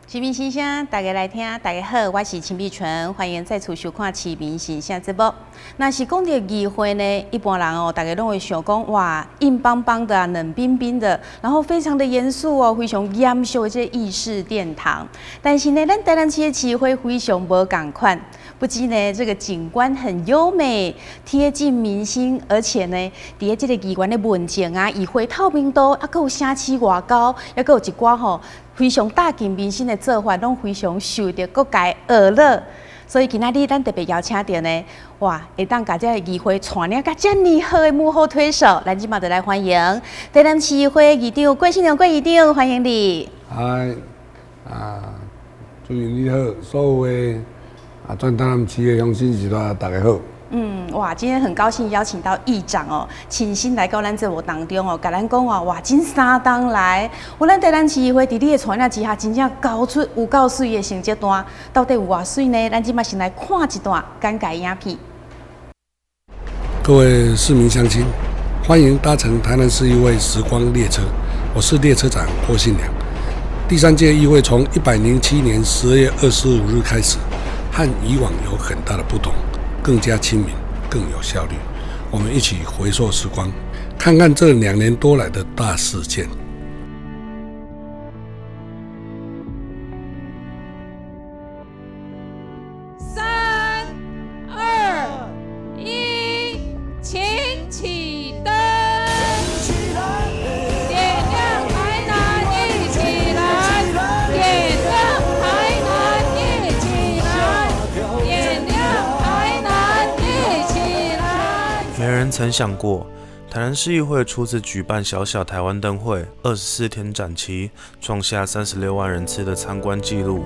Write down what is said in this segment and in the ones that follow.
市民新声，大家来听，大家好，我是陈碧纯，欢迎再次收看《市民新声》节目。那是讲到议会呢，一般人哦，大家拢会想讲，哇，硬邦邦的、冷冰冰的，然后非常的严肃哦，非常严肃的这议事殿堂。但是呢，咱台南市的市会非常无共款，不仅呢这个景观很优美，贴近民心，而且呢，伫这个议员的文件啊、议会透明度，还有声气外高，还有一寡吼。非常大近民心的做法，拢非常受到各界娱乐。所以今仔日咱特别邀请到呢，哇，会当甲这个议会带领甲遮尔好的幕后推手，咱即马就来欢迎台南市议会议长郭信良郭议长，欢迎你。嗨，主任你好，所有的全台南市的乡亲时代大家好。哇，今天很高兴邀请到议长哦，亲身来到咱节目当中哦，甲咱讲话，哇，真三档来，咱台南市议会伫你的带领之下，真正交出有够水的成绩单，到底有偌水呢？咱即马先来看一段简介影片。各位市民乡亲，欢迎搭乘台南市议会时光列车，我是列车长郭信良。第3届议会从107年12月25日开始，和以往有很大的不同。更加亲民，更有效率。我们一起回溯时光，看看这2年多来的大事件。3、2、1，请启灯。点亮台南，一起来！点亮台南，一起来！点亮台南，一起来！没人曾想过，台南市议会初次举办小小台湾灯会，24天展期，创下36万人次的参观纪录。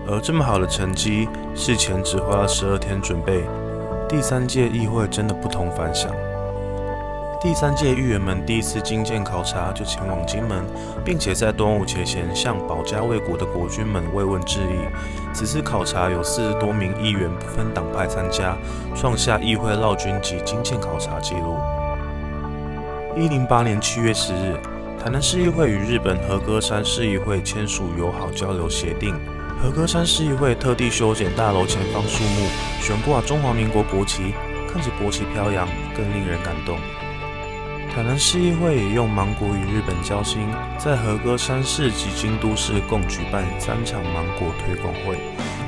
而这么好的成绩，事前只花了12天准备。第3届议会真的不同凡响。第3届议员们第一次觐见考察就前往金门，并且在端午节前向保家卫国的国军们慰问致意。此次考察有40多名议员不分党派参加，创下议会绕军及觐见考察纪录。108年7月10日，台南市议会与日本和歌山市议会签署友好交流协定。和歌山市议会特地修剪大楼前方树木，悬挂中华民国国旗，看着国旗飘扬，更令人感动。台南市议会也用芒果与日本交心，在和歌山市及京都市共举办3场芒果推广会。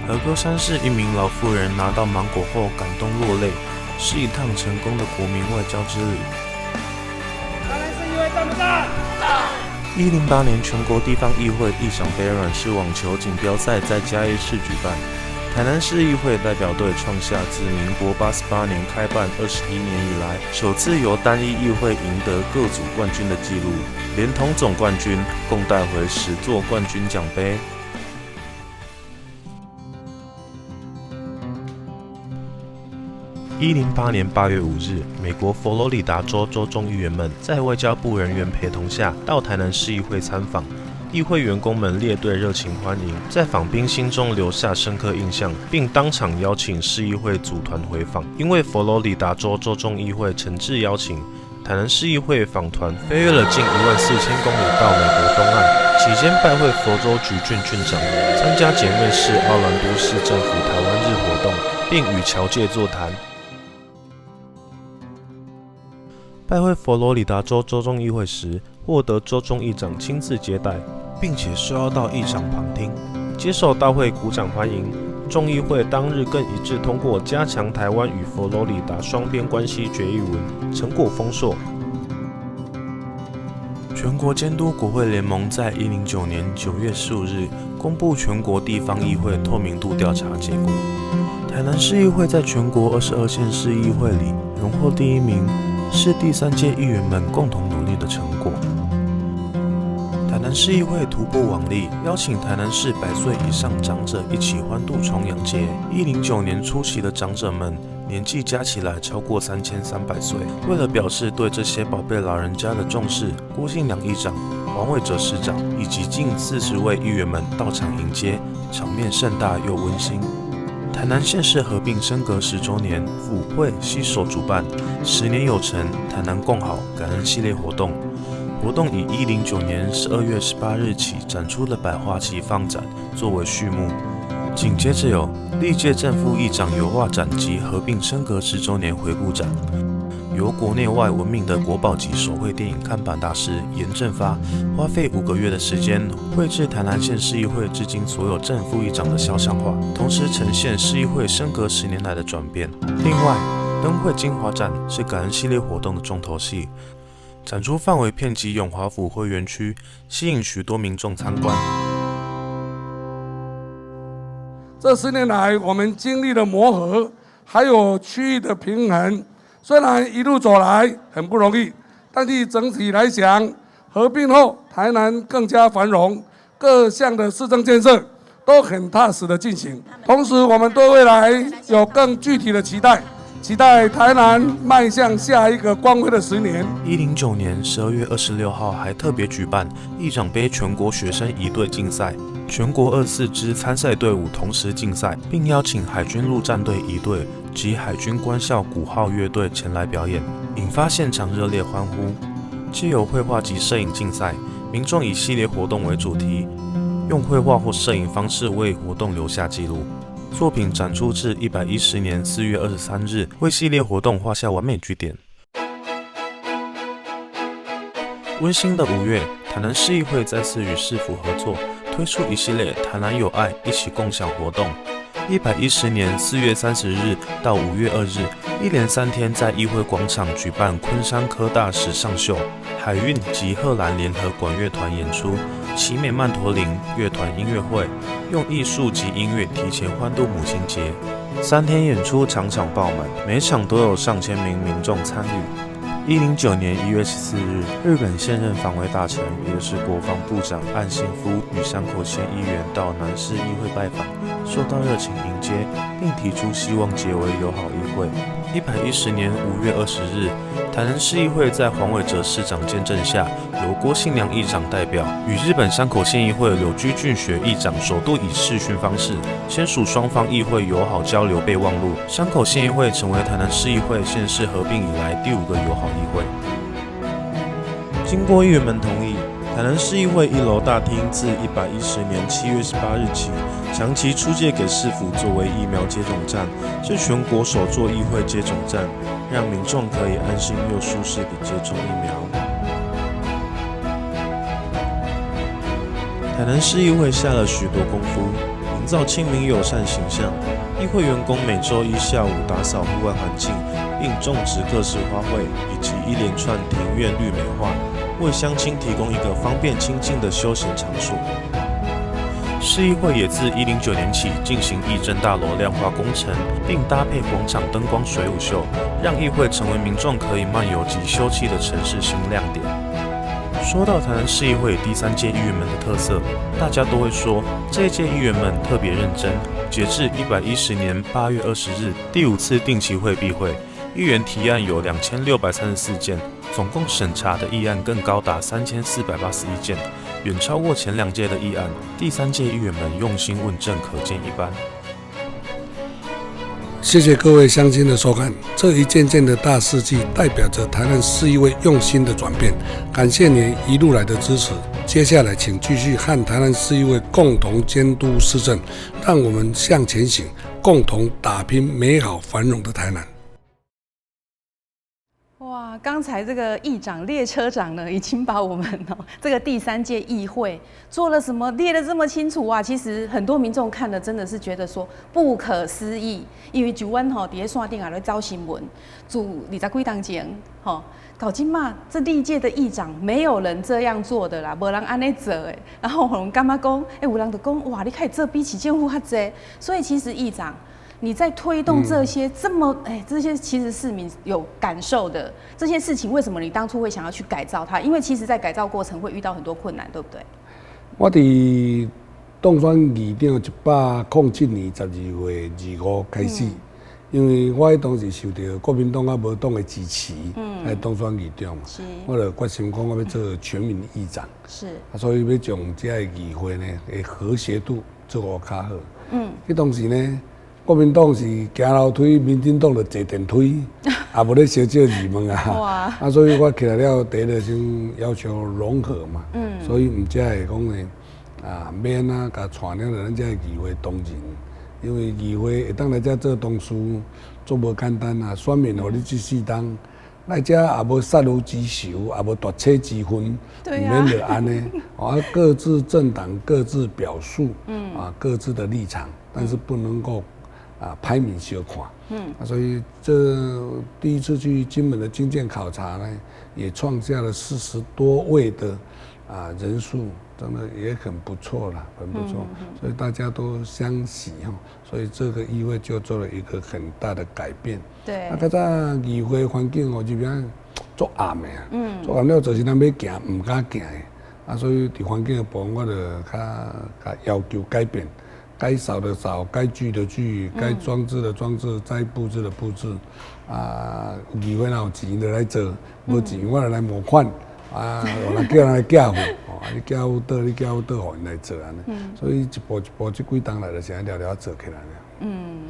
和歌山市一名老妇人拿到芒果后感动落泪，是一趟成功的国民外交之旅。台南市议会赞不赞？108年全国地方议会一场杯软式网球锦标赛在嘉义市举办，台南市议会代表队创下自民国88年开办21年以来，首次由单一议会赢得各组冠军的纪录，连同总冠军，共带回10座冠军奖杯。108年8月5日，美国佛罗里达州州众议员们在外交部人员陪同下到台南市议会参访，议会员工们列队热情欢迎，在访宾心中留下深刻印象，并当场邀请市议会组团回访。因为佛罗里达州州众议会诚挚邀请，台南市议会访团飞越了近14000公里到美国东岸，期间拜会佛州橘郡郡长，参加姐妹市奥兰多市政府台湾日活动，并与侨界座谈。拜会佛罗里达州州众议会时，获得州众议长亲自接待，并且受邀到议场旁听，接受大会鼓掌欢迎。众议会当日更一致通过加强台湾与佛罗里达双边关系决议文，成果丰硕。全国监督国会联盟在109年9月15日公布全国地方议会透明度调查结果，台南市议会在全国22县市议会里荣获第1名。是第3届议员们共同努力的成果。台南市议会突破往例，邀请台南市100岁以上长者一起欢度重阳节。109年出席的长者们年纪加起来超过3300岁。为了表示对这些宝贝老人家的重视，郭信良议长、王伟哲市长以及近40位议员们到场迎接，场面盛大又温馨。台南县市合并升格10周年，府会携手主办10年有成台南共好感恩系列活动。活动以109年12月18日起展出的百花齐放展作为序幕。紧接着有历届正副议长油画展及合并升格10周年回顾展，由国内外闻名的国宝级手绘电影看板大师严正发花费5个月的时间，绘制台南县市议会至今所有正副议长的肖像画，同时呈现市议会升格10年来的转变。另外，灯会精华展是感恩系列活动的重头戏，展出范围遍及永华府会园区，吸引许多民众参观。这10年来，我们经历了磨合，还有区域的平衡。虽然一路走来很不容易，但是整体来讲，合并后台南更加繁荣，各项的市政建设都很踏实的进行。同时，我们对未来有更具体的期待。期待台南迈向下一个光辉的10年。109年12月26号还特别举办议长杯全国学生仪队竞赛，全国24支参赛队伍同时竞赛，并邀请海军陆战队仪队及海军官校鼓号乐队前来表演，引发现场热烈欢呼。藉由绘画及摄影竞赛，民众以系列活动为主题，用绘画或摄影方式为活动留下记录。作品展出至110年4月23日，为系列活动画下完美句点。温馨的5月，台南市议会再次与市府合作，推出一系列台南有爱一起共享活动。110年4月30日到5月2日，一连3天在议会广场举办昆山科大时尚秀、海运及荷兰联合管乐团演出、奇美曼陀林乐团音乐会，用艺术及音乐提前欢度母亲节。3天演出场场爆满，每场都有上千名民众参与。109年1月14日，日本现任防卫大臣，也就是国防部长岸信夫与山口县议员到南市议会拜访，受到热情迎接，并提出希望结为友好议会。110年5月20日，台南市议会在黄伟哲市长见证下，由郭信良议长代表与日本山口县议会柳居俊学议长首度以视讯方式签署双方议会友好交流备忘录。山口县议会成为台南市议会县市合并以来第5个友好议会。经过议员们同意，台南市议会1楼大厅自110年7月18日起，长期出借给市府作为疫苗接种站，是全国首座议会接种站，让民众可以安心又舒适地接种疫苗。台南市议会下了许多功夫，营造亲民友善形象。议会员工每周1下午打扫户外环境，并种植各式花卉，以及一连串庭院绿美化，为乡亲提供一个方便亲近的休闲场所。市议会也自109年起进行议政大楼亮化工程，并搭配广场灯光水舞秀，让议会成为民众可以漫游及休憩的城市新亮点。说到台南市议会第3届议员们的特色，大家都会说这一届议员们特别认真。截至110年8月20日第5次定期会闭会，议员提案有2634件，总共审查的议案更高达3481件，远超过前2届的议案。第3届议员们用心问政，可见一斑。谢谢各位乡亲的收看，这一件件的大事迹代表着台南市议会用心的转变，感谢您一路来的支持。接下来请继续和台南市议会共同监督施政，让我们向前行，共同打拼美好繁荣的台南。哇，刚才这个议长列车长呢，已经把我们这个第3届议会做了什么列得这么清楚啊！其实很多民众看了真的是觉得说不可思议，因为就阮伫咧线顶也咧找新闻，自20几年前到今嘛，这历届的议长没有人这样做的啦，没人安尼做诶。然后我们干嘛讲？有人就讲哇，你可以做比起政府还多。所以其实议长，你在推动这些这些其实市民有感受的这些事情，为什么你当初会想要去改造它？因为其实在改造过程会遇到很多困难，对不对？我伫当选议长107年12月25开始。因为我当时受到国民党啊无党的支持，来当选议长嘛，我就决心讲我要做全民议长，所以要将这个议会呢的和谐度做得较好。迄当时呢，国民党是行楼梯，民进党就坐电梯，也无咧小小议问啊。所以我起来了，第一个先要求融合嘛，所以唔只会讲呢，免甲带领着咱这议会同仁，因为议会会当来这做同事，做无简单啊。选民互你这4当，来这也无杀戮之仇，也无夺车之分，对免就安尼。各自政党各自表述，各自的立场，但是不能够排名相看。所以这第一次去金门的经建考察呢，也创下了40多位的人数。真的也很不错了，很不错，所以大家都相喜哈，所以这个议会就做了一个很大的改变。对。较早议会环境这边足暗的足暗了就是咱要行唔敢行的，所以伫环境的部分我就较要求改变，该扫的扫，该聚的聚，该装置的装置，该布置的布置。议会若有钱就来做，无钱我就来募款。我来叫人来寄付，你寄付倒，你寄付倒，互因来做安尼。所以一步一步这几当来就是安了了做起来了。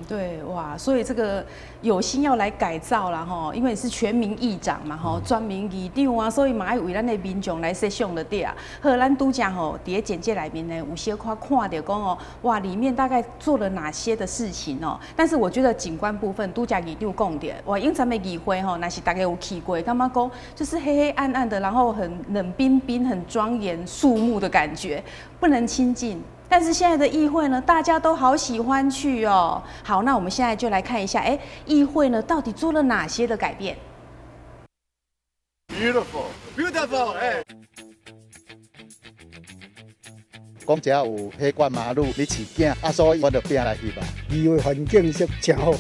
对，哇，所以这个有心要来改造啦吼，因为是全民议长嘛吼，专民议长啊，所以嘛要为咱的民众来设想的对啊。好，咱拄则吼，伫咧简介里面呢，有小可看到讲哦，哇，里面大概做了哪些的事情哦。但是我觉得景观部分，拄则议长讲的，哇，因咱的议会吼，那是大家有去过，感觉讲就是黑黑暗暗的，然后很冷冰冰、很庄严肃穆的感觉，不能亲近。但是现在的议会呢，大家都好喜欢去哦。好，那我们现在就来看一下，议会呢到底做了哪些的改变 Beautiful，哎。讲只有黑关马路，你饲囝，所以我就拼来去吧。议会环境是真好，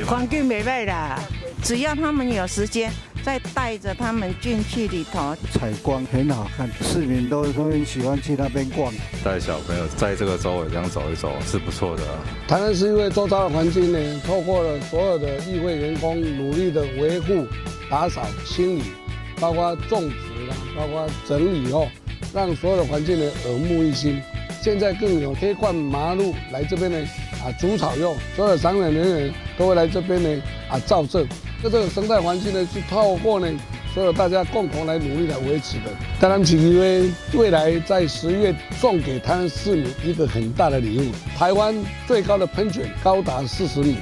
环境没坏啦，只要他们有时间，再带着他们进去里头，采光很好看，市民都很喜欢去那边逛。带小朋友在这个周围这样走一走是不错的。台南市议会周遭的环境呢，透过了所有的议会员工努力的维护、打扫、清理，包括种植啦，包括整理后，让所有的环境呢耳目一新。现在更有黑冠马路来这边呢除草用，所有的赏鸟人员都会来这边呢照射。这个生态环境呢是透过呢所有大家共同来努力来维持的。台南市议会未来在10月送给台南市民一个很大的礼物，台湾最高的喷泉高达40米，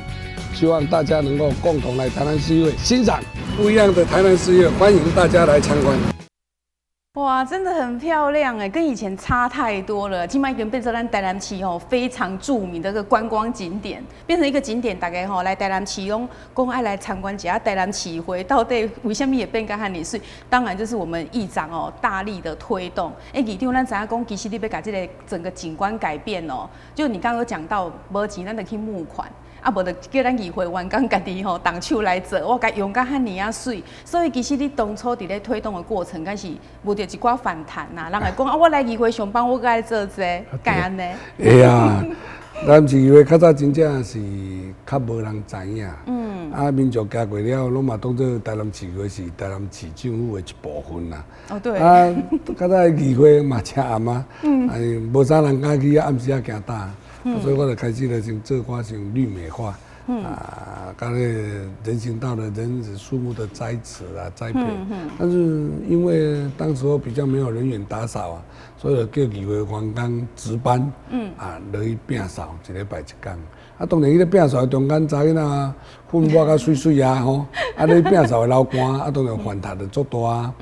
希望大家能够共同来台南市议会欣赏不一样的台南市议会，欢迎大家来参观。哇，真的很漂亮哎，跟以前差太多了。今麦已经变成咱台南市吼非常著名的一个观光景点，变成一个景点，大家吼来台南市拢讲爱来参观一下台南市会到底为什么也变甲汉你是？当然就是我们议长哦大力的推动。议长咱知影讲，其实你要把这个整个景观改变哦，就你刚刚有讲到，无钱咱就去募款。无就叫咱议会员工家己吼动手来做，我甲用甲遐尼啊水，所以其实你当初伫咧推动的过程，敢是无着一寡反弹呐，人会讲我来议会上班，我该做这，该安尼。会啊，咱市议会较早真正是较无人知影，民众行过了，拢嘛当做台南市议会是台南市政府的一部分啦。哦，对。较早议会嘛车暗啊，无啥人敢去暗时行大。所以我就开始了像做寡像绿美化，甲那人行道的树木的栽植啊、栽培。但是因为当时候比较没有人员打扫所以就叫议会员工值班，落去摒扫，一礼拜一天。当然，迄个摒扫中间查囡仔粉抹甲水水吼，你摒扫的流汗，当然反弹的足大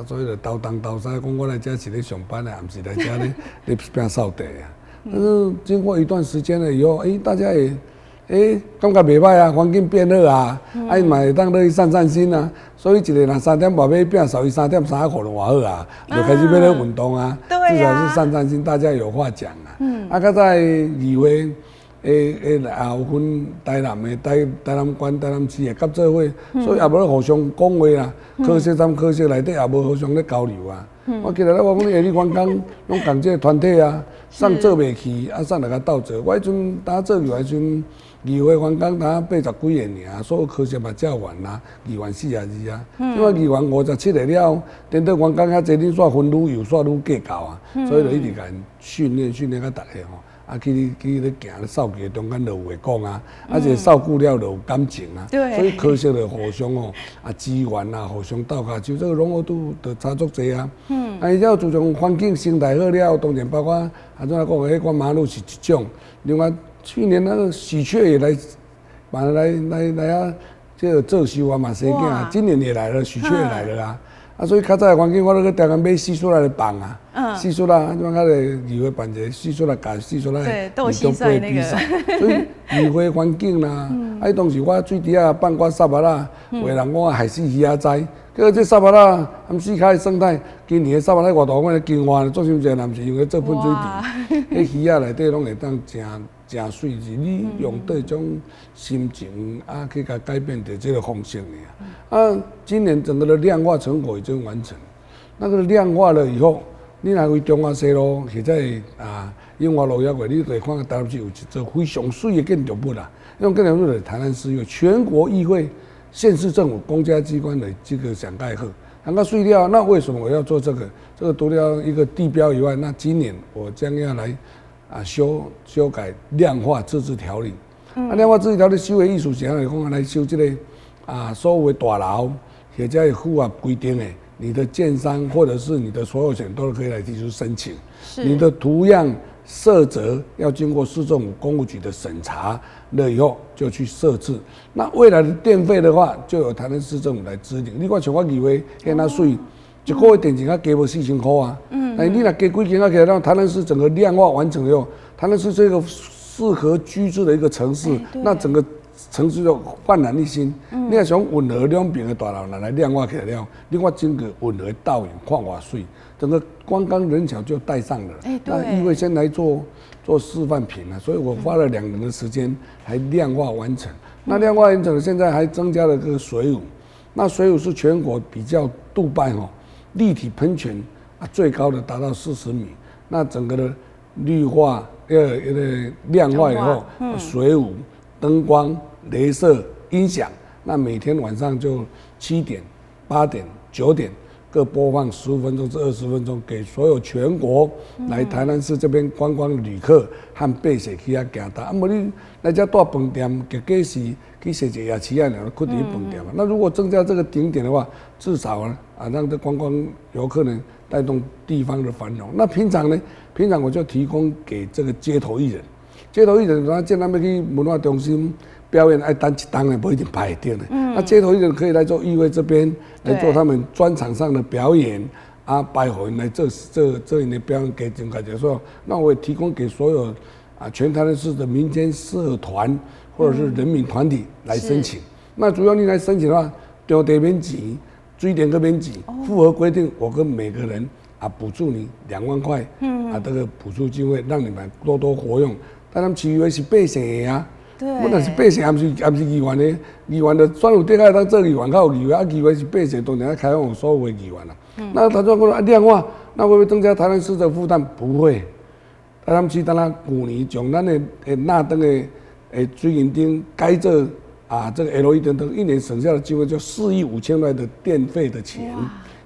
所以就斗东斗西，讲我来这是咧上班啊，毋是来这咧摒扫地啊。但是经过一段时间了以后，大家也感觉袂歹啊，环境变好啊，嘛会当落去散散心啊。所以一个人3点外要摒扫，伊3点35就偌好啊，就开始要咧运动啊，至少是散散心，大家有话讲啊。较早议会也有分台南的、台南县、台南市的合作会，所以也无咧互相讲话啦。科室内底也无互相咧交流啊。我记得我讲你员工拢共这个团体啊，送做袂去，送来甲斗做。我迄阵当做议员阵，议会员工当80几个尔，所有科室嘛照完啦，议员42啊。因为议员57个了，等到员工较济，恁煞分愈有煞愈计较啊，所以就一直甲因训练到大家吼。去咧行咧扫街中间就有话讲啊，而且照顾了就有感情啊，对，所以可惜的互相哦支援啊，互相斗下手，这个融合度就差足济啊。而且自从环境生态好了，当然包括怎讲迄块马路是一种，另外去年那个喜鹊也来啊，这个做秀啊嘛生囝，今年也来了，喜鹊也来了啊。所以较早的环境，我都去台湾买蟋蟀来的棒啊，蟋蟀啦，怎较个议会办一个蟋蟀来教蟋蟀来，对，都有蟋蟀那个，所以议会环境啦，当时我水底下放我沙巴啦，有人我害死鱼仔栽，结果这沙巴啦，含水海的生态，今年的沙巴啦活动，我金华做伤济，人是因为做喷水池，迄鱼仔内底拢会当真水，是你用对种心情去甲改变的这个方式尔。今年整个的量化成果已经完成，那个量化了以后，你若为中华西路或者永华路遐个，你可以看到台南市有一座非常水的建筑物啦。那种建筑物是台南市因为全国议会、县市政府、公家机关的这个想盖好，很个水料。那为什么我要做这个？这个除了一个地标以外，那今年我将要来修改量化自治条例。量化自治条例修的意思是安尼讲，来修这个所有的大楼或者有符合规定的，你的建商或者是你的所有权都可以来提出申请。你的图样色泽要经过市政府公务局的审查了以后，就去设置。那未来的电费的话，就由台南市政府来制定。你看像我以为现在税。一个月电钱才加无4000块啊！你若加几件啊，给让台南市整个量化完成以后，台南市是一个适合居住的一个城市，那整个城市就焕然一新。你若想混合两边的大楼来量化起来了，另外整个混合倒影看瓦水，整个观光人潮就带上了。那议会先来做示范品啊，所以我花了2年的时间还量化完成。那量化完成现在还增加了个水舞，那水舞是全国比较杜拜立体喷泉最高的达到40米，那整个的绿化量化以后，水舞、灯光、雷射、音响，那每天晚上就7点、8点、9点各播放15分钟至20分钟，给所有全国来台南市这边观光的旅客和百姓去遐行搭。无你来这住饭店，结果是去坐一个夜市啊，然后困伫饭店。那如果增加这个景点的话，至少让这观光游客呢带动地方的繁荣。那平常呢，我就提供给这个街头艺人，他见他们去文化中心表演，爱等一档的，不一定排得的。那街头艺人可以来做议会这边来做他们专场上的表演拜访人来这里的表演给整个解说。那我也提供给所有全台南市的民间社团或者是人民团体来申请。那主要你来申请的话，场地免钱，水电个免钱，符合规定，我跟每个人补助你2万块，这个补助经费让你们多多活用。但他们其余是百姓的啊。我若是百姓，也不是议员的，议员的选有底下当做议员，较有议员，议员是百姓，当然要开放所有的议员啦。那他说讲量化，那会不会增加台南市的负担？不会。台南市当然去年将咱的纳灯的水银灯改做这个 LED 灯，一年省下的经费就4亿5千万的电费的钱，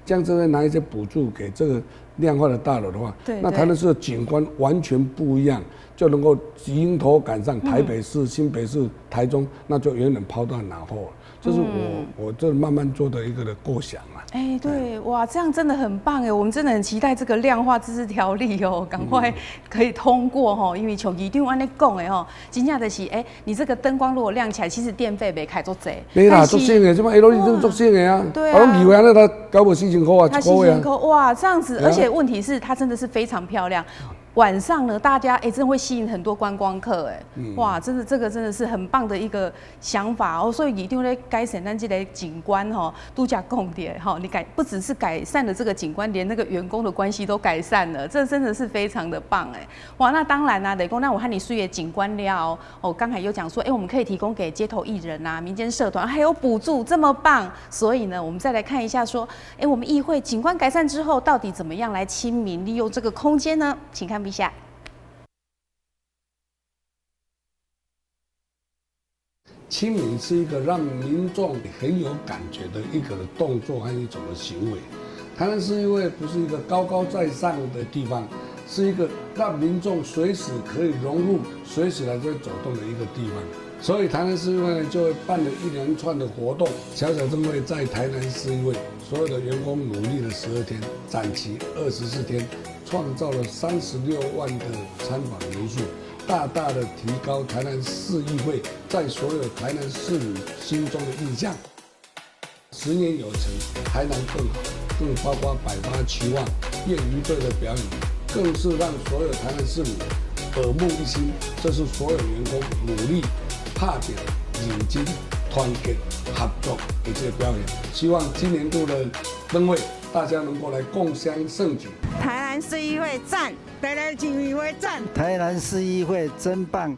这样子呢拿一些补助给这个量化的大楼的话，那台南市的景观完全不一样。就能够迎头赶上台北市、新北市、台中，那就远远抛到脑后了。这是我这慢慢做的一个的构想啊。对，哇，这样真的很棒哎！我们真的很期待这个量化自治条例赶快可以通过因为像议长安尼讲的真正就是你这个灯光如果亮起来，其实电费没开多济。没啦，足省的，这么 LED 灯足省的啊。对啊。议会安尼他交无4000块啊，他4000块哇，这样子，而且问题是它真的是非常漂亮。晚上呢，大家真的会吸引很多观光客哇，真的这个真的是很棒的一个想法所以一定会改善咱这个景观度假供点你不只是改善了这个景观，连那个员工的关系都改善了，这真的是非常的棒哇，那当然得讲，那我和你水的景观了刚才有讲说我们可以提供给街头艺人民间社团还有补助，这么棒，所以呢，我们再来看一下说我们议会景观改善之后，到底怎么样来亲民利用这个空间呢？请看。亲民是一个让民众很有感觉的一个动作和一种的行为。台南市议会不是一个高高在上的地方，是一个让民众随时可以融入、随时来这边走动的一个地方。所以台南市议会就会办了一连串的活动。小小灯会在台南市议会所有的员工努力了12天，展期24天，创造了36万的参访人数，大大的提高台南市议会在所有台南市民心中的印象。10年有成，台南更好，更包括百花齐放、业余队的表演，更是让所有台南市民耳目一新。这是所有员工努力、拍拼、认真、团结、合作的这个表演。希望今年度的灯会，大家能够来共襄盛举。台南市议会赞，台南市议会赞，台南市议会真棒。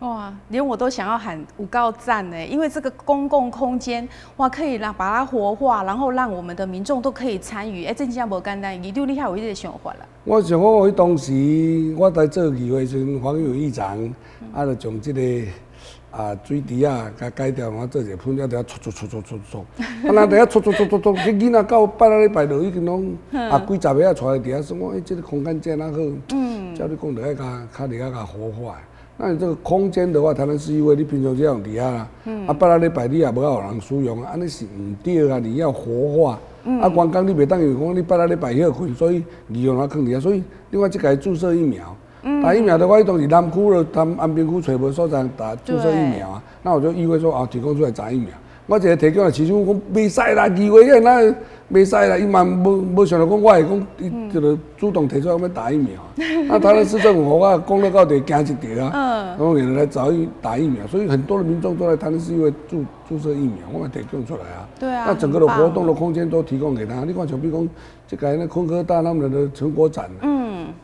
哇，连我都想要喊五告赞呢，因为这个公共空间哇，可以把它活化，然后让我们的民众都可以参与。真正无简单，你还有这个想法啦？我想我当时我在做议会时，黄友议长就将这个水池甲改掉，我做一个喷了，底下搓，那底下搓，迄囡仔到拜礼拜就已经拢几十个坐在底下，说我这个空间真好，照你讲，就爱较底下活化。那你这个空间的话，台南市议会你平常这样底下啦，拜礼拜你也无有人使用，安尼是唔对啊！你要活化，员工你袂当因为讲你拜礼拜休困，所以利用它放底下，所以另外这个注射疫苗。打疫苗的话，伊当时南区了，安平区找无所在打注射疫苗啊。那我就议会说提供出来打疫苗。我一个提供的市长讲袂使啦，议会那袂使啦，伊嘛无想到讲我会讲，伊就主动提出来要打疫苗。台南市政府我讲了到底惊一条啊，然后有人来找打疫苗，所以很多的民众都来台南市议会注射疫苗，我们提供出来啊。对啊。那整个的活动的空间都提供给他。你看像比如讲，这个那空科大他们的成果展。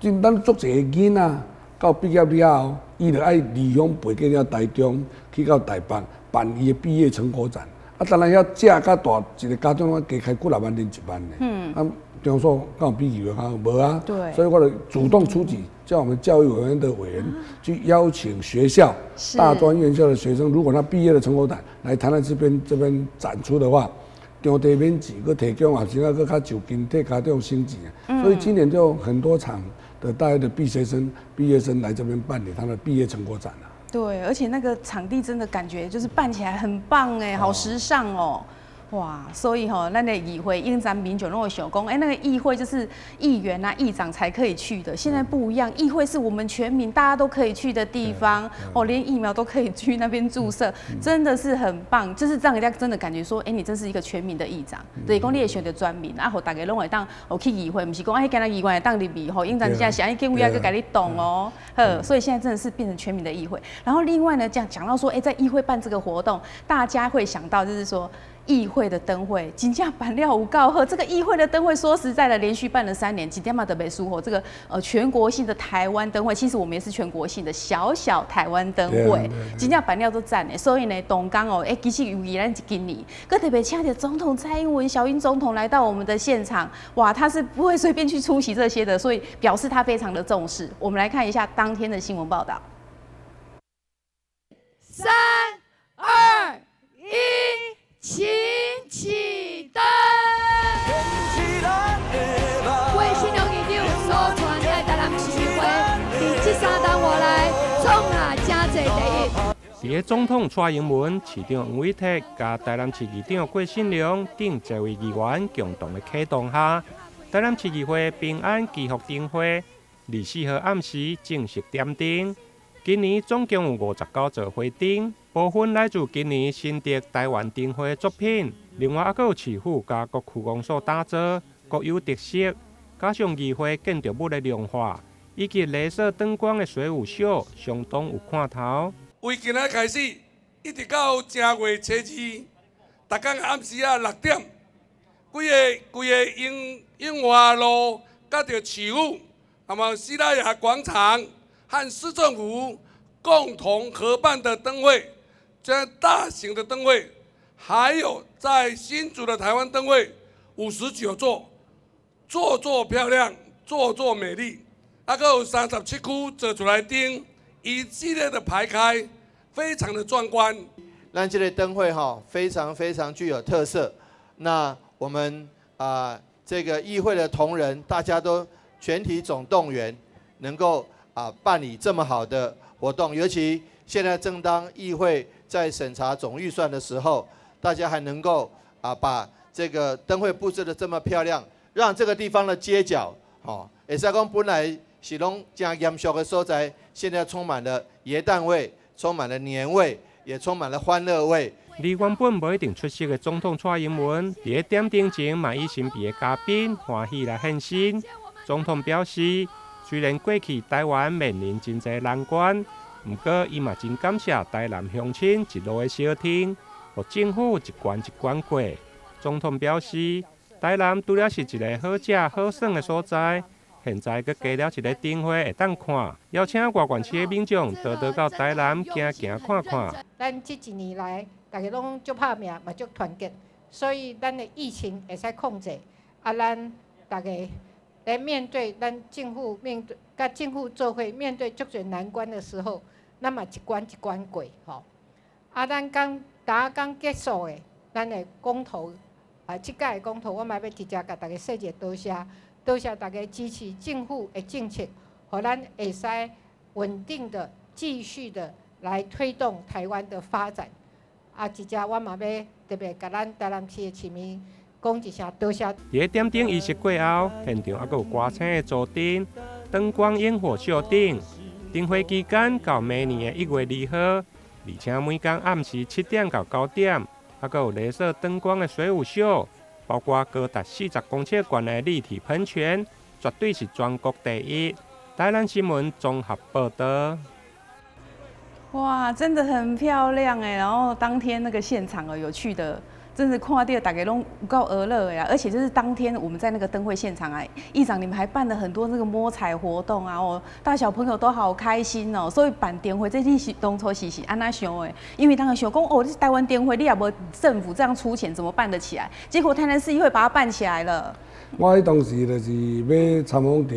咱足侪囡仔到毕业了后，伊就爱离乡背去了台中，去到台北办伊的毕业成果展。当然遐价较大，一个家长加开几十万、1万呢。中所敢有比议会较无啊？对。所以我就主动出击，叫我们教育委员的委员去邀请学校、大专院校的学生，如果他毕业的成果展来台南这边展出的话，场地免钱，佮提供也是个较就近替家长省钱。所以今年就很多场的大学的毕业生来这边办理他的毕业成果展啊。对，而且那个场地真的感觉就是办起来很棒哎，好时尚哦。哇，所以咱的议会，因咱民众拢会想讲，那个议会就是议员啊、议长才可以去的，现在不一样，议会是我们全民大家都可以去的地方，连疫苗都可以去那边注射，真的是很棒，就是让人家真的感觉说，你真是一个全民的议长，就是讲你会选择全民，然后大家拢会当去议会，不是讲今仔议员会当入去，因咱现在是建位要去给你动哦，所以现在真的是变成全民的议会。然后另外呢，讲到说，在议会办这个活动，大家会想到就是说。议会的灯会，真正办了有够好。这个议会的灯会，说实在的，连续办了3年，一点嘛都没输吼。这个全国性的台湾灯会，其实我们也是全国性的小台湾灯会，真正办了都赞的。所以呢，东港其实有宜咱今年，佮特别请到总统蔡英文、小英总统来到我们的现场，哇，他是不会随便去出席这些的，所以表示他非常的重视。我们来看一下当天的新闻报道。3、2、1。请启灯！为新娘议长所传的台南市议会，第这3档活来创下真侪第一。在总统蔡英文、市长黄伟哲加台南市议长郭信良等7位议员共同的启动下，台南市议会平安祈福灯会24号暗时正式点灯。今年总共有59座花灯，部分来自今年新竹台湾灯会作品，另外还有市府加各区公所打造，各有特色。加上议会建筑物的量化，以及镭射灯光的水舞秀，相当有看头。为今仔开始，一直到正月初2，逐天暗时6点，规个永华路甲着市府，那么西拉雅广场。和市政府共同合办的灯会，这大型的灯会，还有在新竹的台湾灯会59座，座漂亮，座美丽，还有37区做出来灯，一系列的排开，非常的壮观。咱这个灯会非常具有特色。那我们这个议会的同仁，大家都全体总动员，能够办理这么好的活动。尤其现在正当议会在审查总预算的时候，大家还能够把这个灯会布置得这么漂亮，让这个地方的街角，会使讲本来是拢真严肃的所在，现在充满了耶诞味，充满了年味，也充满了欢乐味。离原本不一定出席的总统蔡英文，伫点灯前嘛以身边的嘉宾欢喜来献身。总统表示，虽然过去台湾面临真侪难关，不过伊嘛真感谢台南乡亲一路的小听，互政府一关一关过。总统表示，台南除了是一个好食好耍的所在，现在佮加了一个灯会会当看，邀请外县市的民众多多到台南行行看看。咱这一年来，大家拢足拍拼，嘛足团结，所以咱的疫情会使控制。咱大家来面对咱政府甲政府做伙面对足侪难关的时候，咱嘛一关一关过吼。咱打刚结束的，咱的公投这届的公投，我嘛要直接甲大家说一个多谢，多谢大家支持政府的政策，互咱会使稳定的、继续的来推动台湾的发展。直接我嘛要特别甲咱台南市的市民讲一声多谢。伫点灯仪式过后，现场还有歌星的助阵、灯光烟火秀等。灯会期间到明年的1月2号，而且每天暗时7点到9点，还有镭射灯光的水舞秀，包括高达40公尺高的立体喷泉，绝对是全国第一。台南新闻综合报道。哇，真的很漂亮哎！然后当天那个现场有趣的，真是看到大家拢有够娱乐呀！而且就是当天我们在那个灯会现场啊，议长你们还办了很多那个摸彩活动啊，大小朋友都好开心哦。所以办灯会这你是当初是安那想的？因为当时想讲哦，这台湾灯会你也无政府这样出钱，怎么办得起来？结果台南市议会把它办起来了。我迄当时就是要参访到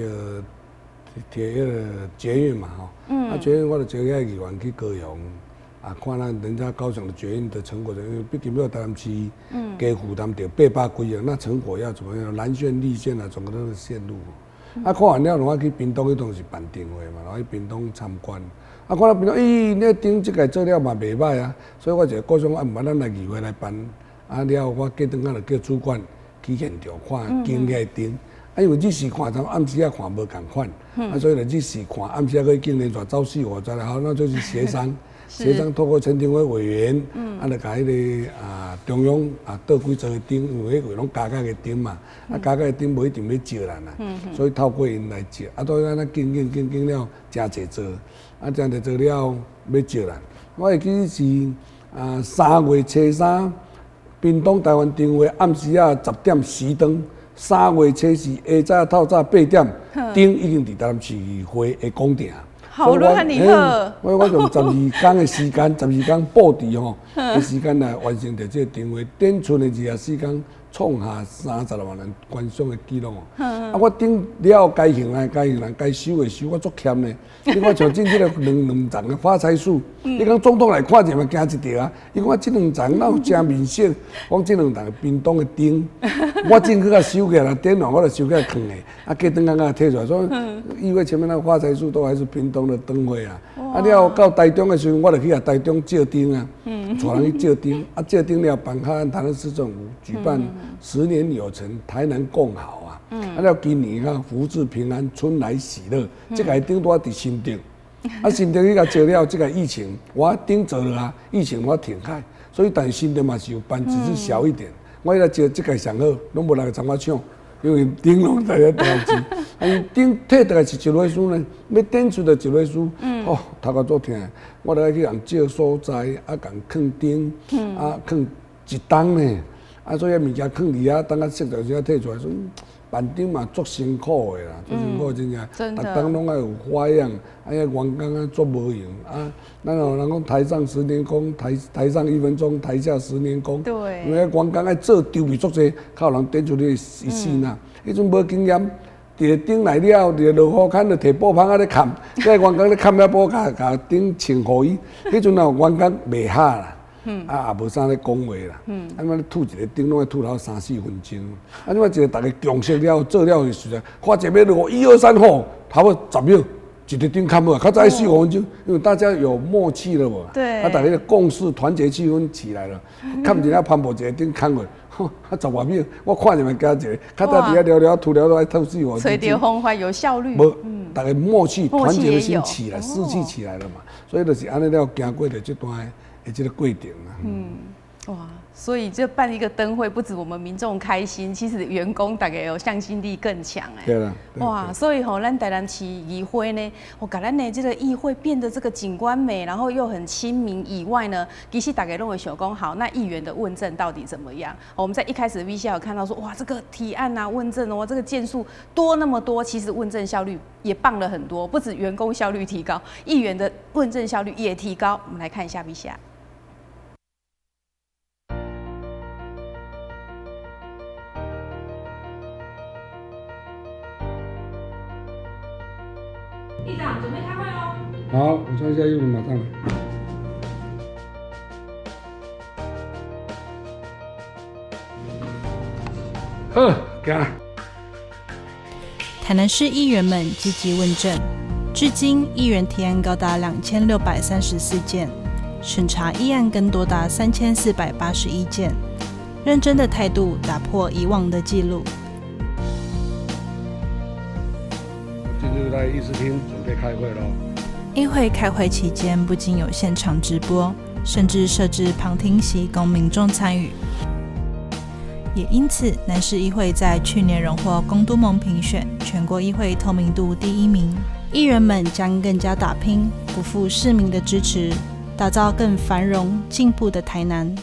迄个捷运嘛吼，捷运我就招遐议员去高雄，看咱人家高雄的捷运的成果，因为毕竟要台南市加负担到800几亿，那成果要怎么样？蓝线、绿线啊，整个都是线路。看完了，我去屏东，迄当时办灯会嘛，然后去屏东参观。看到屏东，你那灯即个做了嘛袂歹啊，所以我就鼓想毋捌咱来议会来办。了我过顿仔就叫主管去现场看景遐灯。因为日时看同暗时看无共款，所以就日时看，暗时可以经连续走4、5载，好，那就是协商，协商透过陈廷辉委员，就甲迄个中央倒几座灯，因为迄个拢加价的灯嘛，加价的灯无一定要招人啊，所以透过因来招，都安尼经了真侪座，真侪座了要招人。我会记是3月初3，屏东台湾灯会暗时10点熄灯。3月初4下早透早8点，灯已经伫台南市议会的广场。好厉害，你好！我用12天的时间，12天布置吼的时间来完成着这个灯会，点出的24天，创下30万人观赏的纪录哦。我顶了该行人该收的收，我足欠呢。你看像进这个两层的花彩树，你讲总统来看者嘛惊一条啊！伊讲我这两层哪有真面色？讲这两层屏东的灯，我进去甲收起来，点完我就收起来放的，过灯刚刚摕出来，所以议会前面那花彩树都还是屏东的灯会啊。了到台中的时候，我就去台中照灯啊，带人去照灯，照灯了办卡台南市政府举办10年有成台南共好啊。了今年福至平安，春来喜乐，这个灯都伫新店，新店伊甲做了这个疫情，我灯做了疫情我停开，所以但新店嘛是有办，只是小一点。我来做这个上好，拢无人来参我抢，因为灯拢在咧台市，灯摕大概是一类数呢，要点出的一类数，头壳做疼，我来去人借所在，共放灯，放一档呢，所以物件放伫遐，等熄掉时摕出来，所以。办灯嘛，足辛苦的啦，足辛苦真正，逐档拢爱有花样，员工做无用咱有人讲台上10年功，台上1分钟，台下10年功。对。因为员工爱做丢味足济，靠人点出去一线啊。迄阵无经验，伫个灯来了，伫个落雨坎就摕布棒咧砍，个员工咧砍了布，甲灯穿互伊。迄阵员工袂哈啦。也无啥咧讲话啦，啊，那吐一个丁拢要吐到3-4分钟，啊，你话一个大家共识了做了的时阵，看一秒就1、2、3好，差不多10秒。一个丁看不，较早4、5分钟，因为大家有默契了嘛，对，大家的共识、团结气氛起来了，看不见他攀步一个丁看过，10外秒，我看你们加一个，较早底下聊聊吐聊都爱透4、5分钟，垂钓风花有效率，大家默契、团结的心起来，士气起来了嘛，所以就是安尼了，经过的这段的这个过程啊。哇，所以就办一个灯会，不止我们民众开心，其实员工大概有向心力更强哎。对啦。哇，所以咱台南市议会呢，把咱的这个议会变得这个景观美，然后又很亲民以外呢，其实大家都会想讲好，那议员的问政到底怎么样？我们在一开始的 VCR 有看到说，哇，这个提案啊、问政哦，这个件数多那么多，其实问政效率也棒了很多，不止员工效率提高，议员的问政效率也提高。我们来看一下 VCR。议长准备开会喽。好，我穿一下衣服，马上来。好，行。台南市议员们积极问政，至今议员提案高达2634件，审查议案更多达3481件，认真的态度打破以往的纪录。进入在议事厅准备开会咯。议会开会期间不仅有现场直播，甚至设置旁听席供民众参与。也因此，南市议会在去年荣获公都盟评选全国议会透明度第1名。议员们将更加打拼，不负市民的支持，打造更繁荣进步的台南。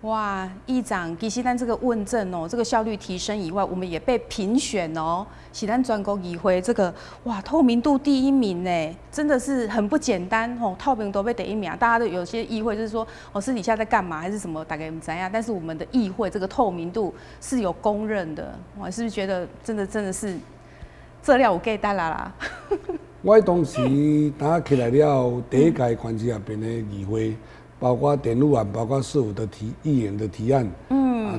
哇，议长，其实咱这个问政哦，这个效率提升以外，我们也被评选哦，是咱全国议会这个哇透明度第1名呢，真的是很不简单哦，透明度被第1名，大家都有些议会就是说哦私底下在干嘛还是什么，大概不知道，但是我们的议会这个透明度是有公认的，哇，是不是觉得真的是这料有给单啦？我当时打起来了，第一届县市那边的议会。包括电路案，包括市府的议员的提案，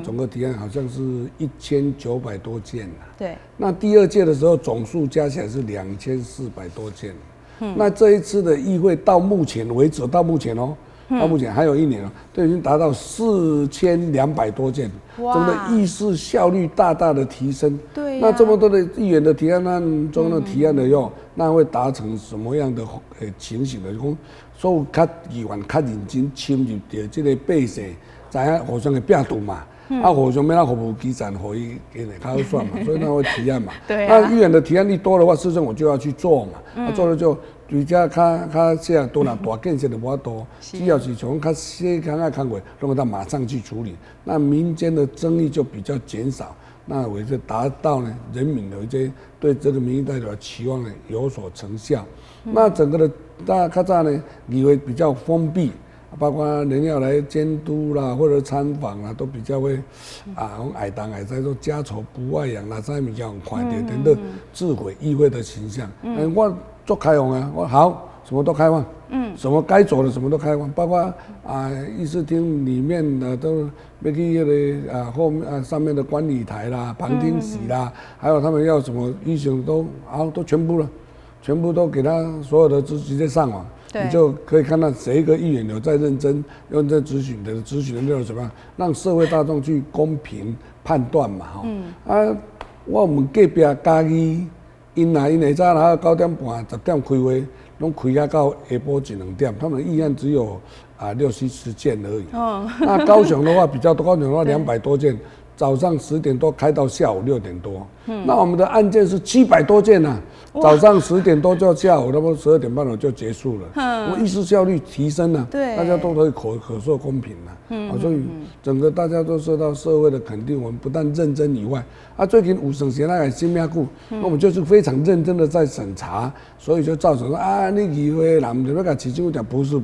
总个提案好像是1900多件对。那第2届的时候，总数加起来是2400多件。那这一次的议会到目前为止，到目前还有1年都已经达到4200多件，真的议事效率大大的提升。对。那这么多的议员的提案，那中的提案的用，那会达成什么样的情形呢？所有议员较认真深入到这个百姓，知影互相的拼图嘛，互相要让服务基层，互伊给较好算嘛，所以那会提案嘛。对那议员的提案力多的话，市政府就要去做嘛，做了就对这较些多啦，大建设就无法多，只要是从较小康的工作，能够到马上去处理，那民间的争议就比较减少。那为了达到呢人民的这对这个民意代表的期望呢有所成效。那整个的较早呢议会比较封闭，包括人要来监督啦或者参访啦，都比较会爱当爱在说家丑不外扬啦，啥物件快点等等，自毁议会的形象。我做开放啊，我好什么都开放，什么该走的什么都开放，包括议事厅里面的都要去那个后面上面的观礼台啦、旁听席啦，还有他们要什么议程都都全部了。全部都给他所有的直接上网，你就可以看到谁一个议员有在认真用这咨询的内容怎么样，让社会大众去公平判断嘛我们隔壁嘉义，因下早9点半、10点开会，拢开到下晡1、2点，他们议案只有60-70件而已。那高雄的话比较多，高雄的话200多件。早上10点多开到下午6点多，那我们的案件是700多件早上10点多就下午，差不多12点半了就结束了。我议事效率提升了，大家都可以可受公平了。所以整个大家都受到社会的肯定，我们不但认真以外，最近有省县那个新命故，我们就是非常认真的在审查，所以就造成说你议会人就要甲市政府讲，不是，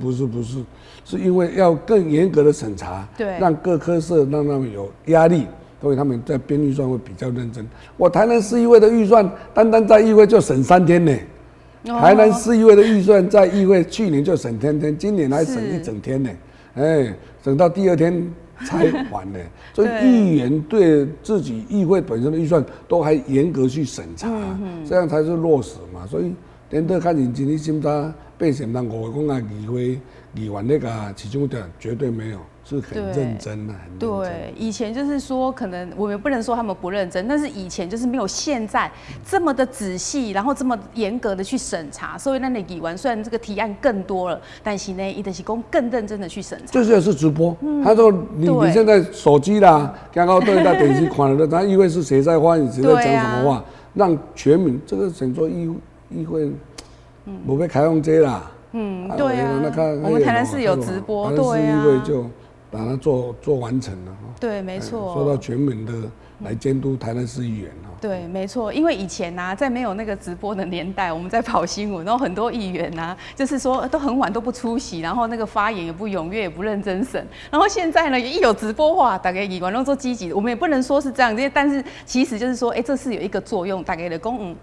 是因为要更严格的审查，让各科室让他们有压力。所以他们在编预算会比较认真。我台南市议会的预算，单在议会就省3天呢。台南市议会的预算在议会去年就省天天，今年还省一整天呢，省到第2天才完呢。所以议员对自己议会本身的预算都还严格去审查，这样才是落实嘛。所以连得看认真，你心查百姓人误会讲啊，议会议员那个市长的绝对没有。是很认真的，很认真。对，以前就是说，可能我们不能说他们不认真，但是以前就是没有现在这么的仔细，然后这么严格的去审查。所以那议员虽然这个提案更多了，但是呢，伊就是讲更认真的去审查。就是直播，他说你现在手机啦，刚刚对到电视看了，他议会是谁在发言，谁在讲什么话，让全民这个整座议会，不被开放这啦。对啊，我们台南市有直播，对啊，议会就把它做完成了。对，没错。受到全民的来监督台南市议员。对，没错。因为以前啊，在没有那个直播的年代，我们在跑新闻，然后很多议员啊，就是说都很晚都不出席，然后那个发言也不踊跃，也不认真审。然后现在呢，一有直播话，大概议员都做积极，我们也不能说是这样，但是其实就是说，这是有一个作用，大概的公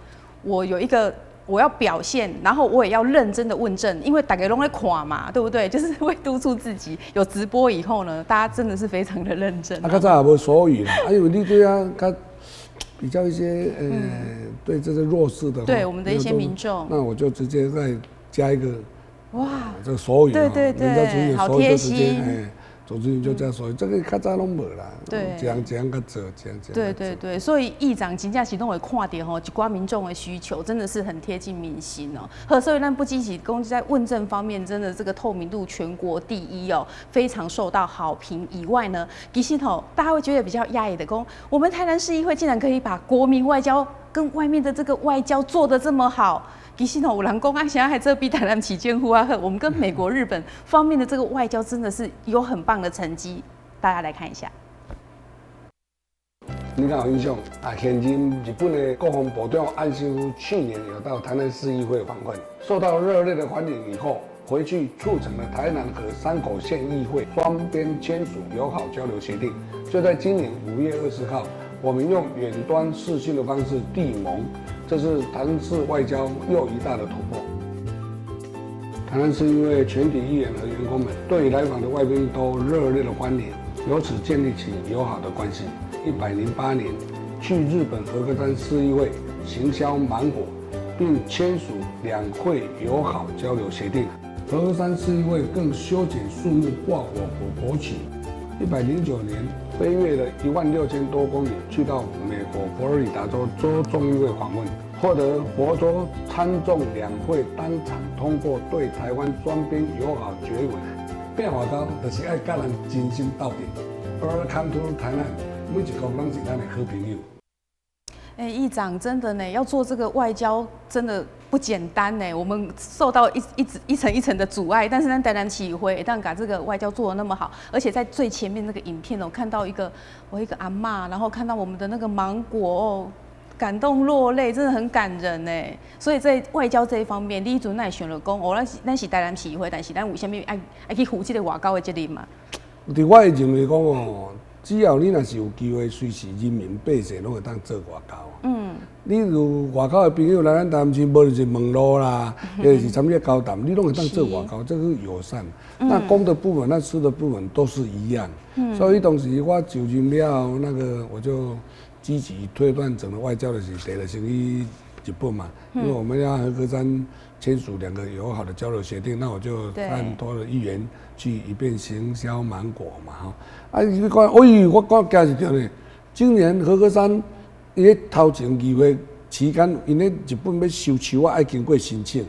我有一个。我要表现，然后我也要认真的问政，因为大家都在看嘛，对不对？就是会督促自己。有直播以后呢，大家真的是非常的认真。较早也无所语啦，因为你对啊，比较一些对这些弱势的，对我们的一些民众，那我就直接再加一个这个所语，对，好贴心。总之就这样说，这个较早拢无啦，这样较做，这样。对，所以议长真正是都会看到吼，一寡民众的需求，真的是很贴近民心哦。好，所以咱不积极公在问政方面，真的这个透明度全国第一哦，非常受到好评。以外呢，其实吼大家会觉得比较压抑的，讲我们台南市议会竟然可以把国民外交跟外面的这个外交做得这么好。其实有人讲啊，现在还这比台南起监护啊，我们跟美国、日本方面的这个外交真的是有很棒的成绩，大家来看一下。你敢有印象啊？现任日本的国防部长岸信夫去年有到台南市议会访问，受到热烈的欢迎以后，回去促成了台南和山口县议会双边签署友好交流协定。就在今年5月20号，我们用远端视讯的方式缔盟。这是台南市外交又一大的突破。台南市议会全体议员和员工们对来访的外宾都热烈的欢迎，由此建立起友好的关系。108年，去日本和歌山市议会行销芒果，并签署两会友好交流协定。和歌山市议会更修剪树木挂我国旗。109年，飞越了16000多公里，去到美国佛罗里达州州众议会访问，获得佛州参众两会当场通过对台湾双边友好决议文。变外交就是爱甲人真心到底。Welcome to 台南，每一个拢是咱的好朋友。议长真的呢，要做这个外交真的不简单呢。我们受到一层一层的阻碍，但是咱台南市议会但把这个外交做得那么好，而且在最前面那个影片哦，看到一个阿嬷，然后看到我们的那个芒果哦，感动落泪，真的很感人呢。所以在外交这一方面，你阵咱想了讲，咱是台南市议会，但是咱为什么爱去负这个外交的责任嘛？伫我的认为讲哦。只要你若是有机会，随时人民百姓拢会当做外交。你如外口的朋友来咱台南市，无就是问路啦，或者是参与交谈，你拢会当做外交，这是友善。那公的部门、那私的部门都是一样。所以当时我就任了那个，我就积极推断整个外交的是第了先去日本嘛，因为我们要和歌山签署2个友好的交流协定，那我就按托了议员去一边行销芒果嘛，你看，我加一条呢，今年和歌山伊咧头前议会期间，因咧日本要收树啊，爱经过申请。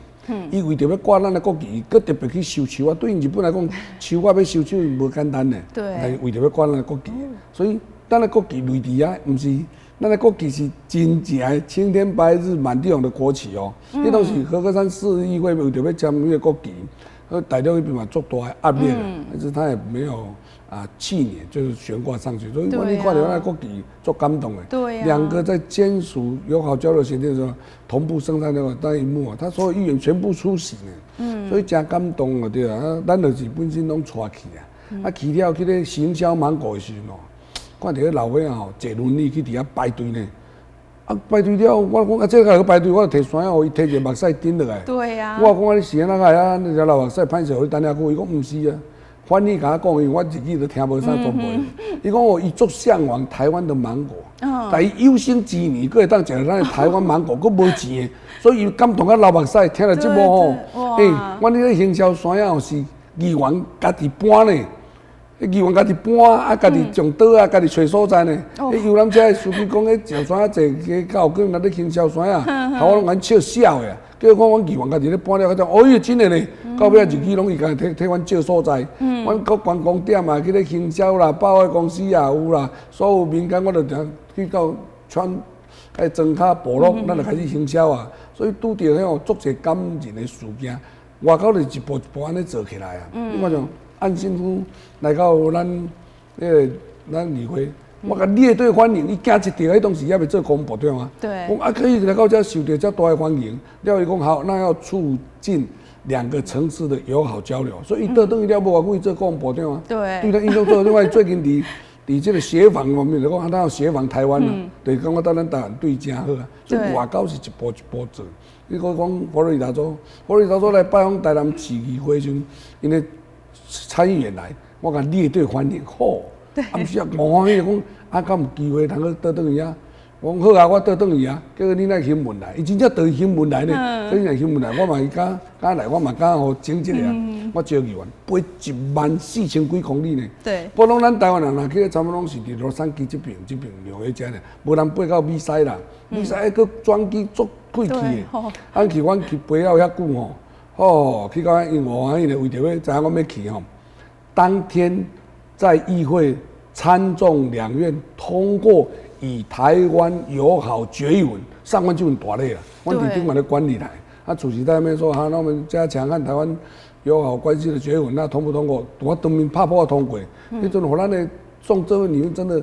伊为着要挂咱的国旗，佮特别去收树啊。对于日本来讲，树啊要收树无简单呢。对。为着要挂咱的国旗，所以咱的国旗内地啊，毋是。咱的国旗是真正的青天白日满地红的国旗哦。迄都是和歌山市议会为着要签那个国旗，大陆那边嘛做大压力了，但是他也没有去年就是悬挂上去，所以你看到那国旗做感动的。对呀。2个在签署友好交流协定的时候，同步升上那一幕啊，他所有议员全部出席呢。所以真感动啊，对啊，咱就是本身拢带去啊，去了去咧行销芒果的时候。看到老伙仔吼，坐轮椅去底下排队呢，啊，排队了，我讲啊，这个排队，我摕山药，伊摕一个目屎顶落来。对啊。我讲啊，你是安怎个啊？那条老目屎歹势，互你等下久。伊讲毋是啊，反正甲我讲，因为我日语都听无啥全部。伊讲哦，伊足向往台湾的芒果，但伊有生之年，佫会当食到咱的台湾芒果，佫无钱的，所以伊感动啊流目屎。听了即幕吼，我你咧行销山药是议员家己搬呢。议员家己搬啊，家己种岛啊，家己找所在呢。游览车的司机讲，迄上山坐个到跟咱咧行销山啊，头我拢阮笑笑的啊。叫我看阮议员家己咧搬了，我讲哦，伊真的呢。到尾啊，日记拢伊家己替阮借所在。阮各观光点啊，去咧行销啦，百货公司也有啦，所有民间我就去到全庄脚部落，咱就开始行销啊。所以拄着迄种足侪感人的事件，外口就一步一步安尼做起来啊。你看像。安新夫来到咱议会，我甲列队欢迎，伊行一条，迄当时也未做公部长啊。对。讲啊，可以来到这受到这大的欢迎，了伊讲好，那要促进2个城市的友好交流，所以伊倒等于了无话，伊做公部长啊。对。对他印象做，另外最近伫这个协防方面，就讲他要协防台湾啊，就是讲我当咱台湾对真好啊。所以外交是一步一步做。你讲佛罗里达州来拜访台南市议会时，因为参议员来，我甲列队欢迎，好。啊，毋是啊，无欢喜讲，啊，敢有机会通去倒转去啊？我讲好啊，我倒转去啊。叫你来新闻来，伊真正倒去新闻来呢。所以来新闻来，我嘛敢来，我嘛敢互整一个啊。我招议员飞14000几公里呢。对。普通咱台湾人若去，差不多拢是伫洛杉矶这边庙迄只呢，无人飞到美西啦。美西还佫转机足贵去的。俺去，阮去飞了遐久吼。哦，去到遐因无欢喜呢，为着要知影我要去吼。当天在议会参众两院通过以台湾友好决议文，上万就很大类了。我伫顶晚的管理台，主席在那边说好，那我们加强和台湾友好关系的决议文，那通不通过？我当面拍破通过。迄阵互咱的送这位女人真的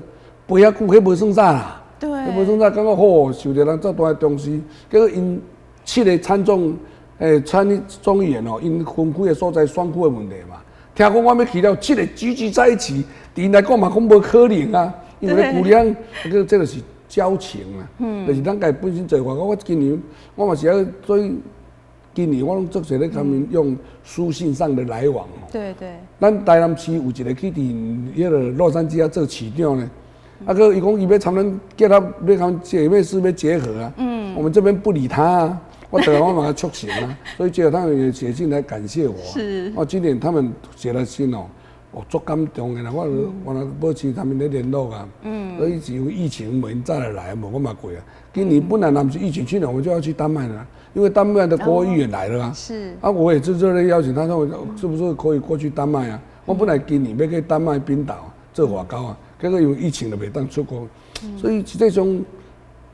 背遐久，迄无算啥啦。对。迄无算啥，感觉好，受到人这大的重视。结果因7个参众议员哦，因分开的所在选区的问题嘛。听讲我要去了，7个聚在一起，对因来讲嘛，讲无可能啊。因为姑娘，这个是交情啊，就是咱家本身做外交。我今年我嘛是要，所以今年我拢做些咧，他们用书信上的来往。对对。咱台南市有一个去伫迄个洛杉矶做市长呢，伊讲伊要参咱叫他要他们姐妹市要结合啊。我们这边不理他啊。我等下我把他促成啊，所以结果他们也写信来感谢我。是。今年他们写了信哦，足感动的啦。我保持他们的联络啊。所以因为疫情没再来，无我嘛过啊。今年本来若不是疫情，去年我们就要去丹麦了，因为丹麦的国会议员来了啊。是。我也是热烈邀请他说，是不是可以过去丹麦啊？我本来今年要去丹麦、冰岛做外交啊，结果因为疫情就袂当出国，所以这种。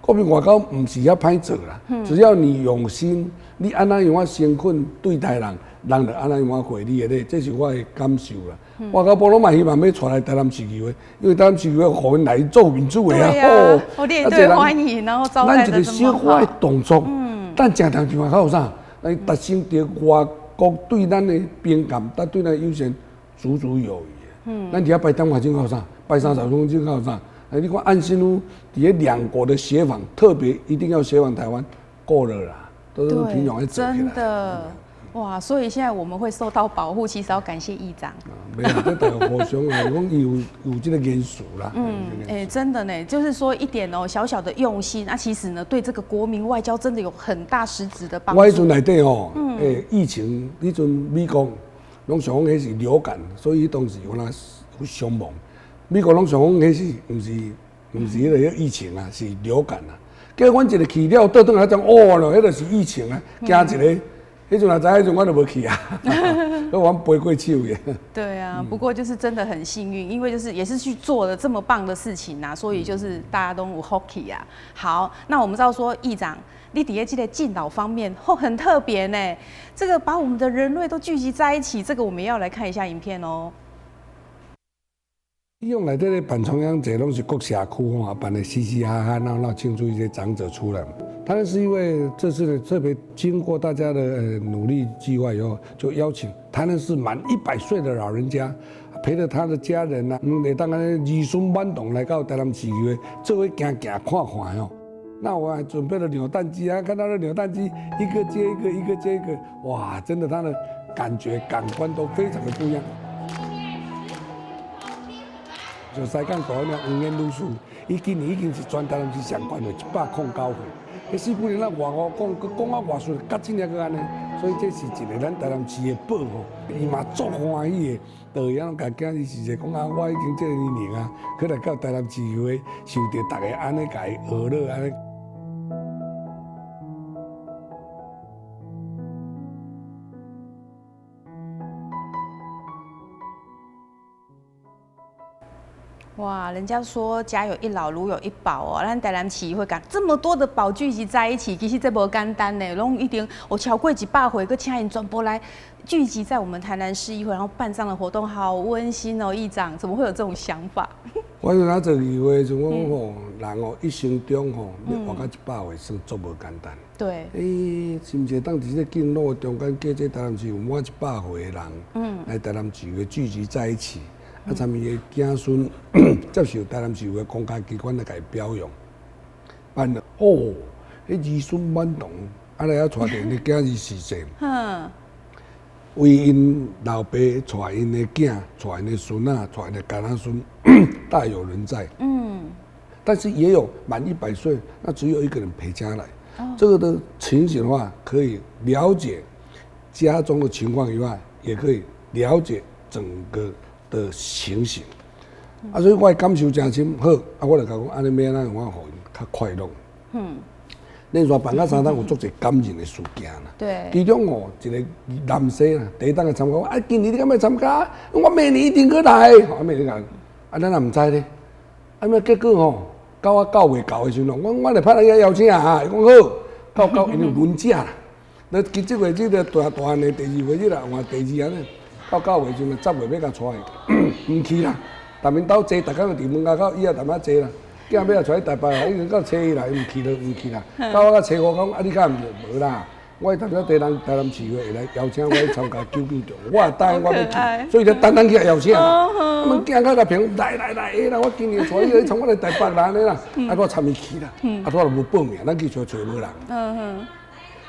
国民外交唔是遐歹做啦，只要你用心，你安怎样啊诚恳对待人，人就安怎样啊回你的咧，这是我的感受啦。外交部拢嘛希望要带来台南市议会，因为台南市议会互因来做民主的啊，好，列队欢迎，然后招待得这么好。咱一个小可的动作，咱正常情况下有啥？咱达成着外国对咱的宾感，但对咱优先足足有余。咱伫遐摆电话证有啥？摆30分钟有啥？你看安心屋底下2国的协访，特别一定要协访台湾，够了啦，都是平常在走起来。真的，哇！所以现在我们会受到保护，其实要感谢议长。没有，这大家互相啊，讲有这个因素啦。真的呢，就是说一点哦，小小的用心，其实呢，对这个国民外交真的有很大实质的帮助。我迄阵内底哦，疫情迄阵美国拢想讲迄是流感，所以当时有那伤亡。美国拢想讲，迄是毋是迄个疫情啊，是流感啊。结果阮一个去了，倒转来讲，咯，迄个是疫情啊，惊一个。迄阵若知迄阵我就无去啊，所以我飞过手嘅。对啊，不过就是真的很幸运，因为就是也是去做了这么棒的事情啊，所以就是大家都有 hockey 啊。好，那我们知道说，议长，你底下这个敬老方面很特别呢，这个把我们的人类都聚集在一起，这个我们也要来看一下影片哦。利用内底咧办中央节拢是各社区吼，办的嘻嘻哈哈闹闹，庆祝一些长者出来。当然是因为这次呢，特别经过大家的努力计划以后，就邀请台南市满100岁的老人家，陪着他的家人啊，来当然儿孙满堂来到台南市议会，做伙行行看看哟。那我还准备了扭蛋机啊，看到了扭蛋机一个接一个，一个接一个，哇，真的他的感觉感官都非常的不一样。就西港大了黄燕女士，伊今年已经是全台南市上悬的109岁。迄4、5年啦，外国讲啊外顺，甲真正个安尼，所以这是一个咱台南市的宝吼，伊嘛足欢喜的。导演甲囝儿是讲啊，我已经这个年龄啊，可来到台南市议会，受到大家安尼甲伊娱乐安尼。哇，人家说家有一老，如有一宝哦。咱台南市议会讲这么多的宝聚集在一起，其实这不简单呢。拢一定我超过100回，个请人全部来聚集在我们台南市议会，然后办这样的活动，好温馨哦。议长怎么会有这种想法？我就拿做议会，就讲吼，人哦一生中吼要活到100岁，算足无简单。对。是毋是当伫这敬老中间，叫这台南市有满100岁的人，来台南市议会聚集在一起。啊，参伊的子孙接受台南市的公家机关来甲伊表扬，办了哦，迄儿孙满堂，啊来啊带着因的囝儿逝世，为因老爸带因的囝、带因的孙仔、带因的干仔孙，大有人在。但是也有满100岁，那只有一个人陪家来。这个的情形的话，可以了解家中的情况以外，也可以了解整个的情形，所以我的感受真深好，我就讲安尼要安怎样互因较快乐。连续办到3档有足侪感人的事件啦。对。其中哦，一个男生啊，第一档来参加，啊，今年你敢要参加？我明年一定去来。啊，明年讲，啊，咱也唔知咧。啊，咩结果吼，到我9月到的时阵，我来拍人家邀请啊，伊讲好，到因为轮假啦。那今即月即个大汉的第2回日啦，换第2安尼。到9月时阵，10月要甲带，唔去啦。但面斗坐，逐工就伫门口口，伊也淡仔坐啦。囝要带去台北啦，已经到初一啦，伊唔去啦。到我到初5讲，啊，你敢无啦？我淡仔台南市议会会来邀请我去参加救救中，我也答应我要去，所以就单单去邀请。啊，们囝较甲评来，下啦，我今年带你去从我来台北啦，安尼啦，啊，我参伊去啦，啊，我就无报名，咱去找无人。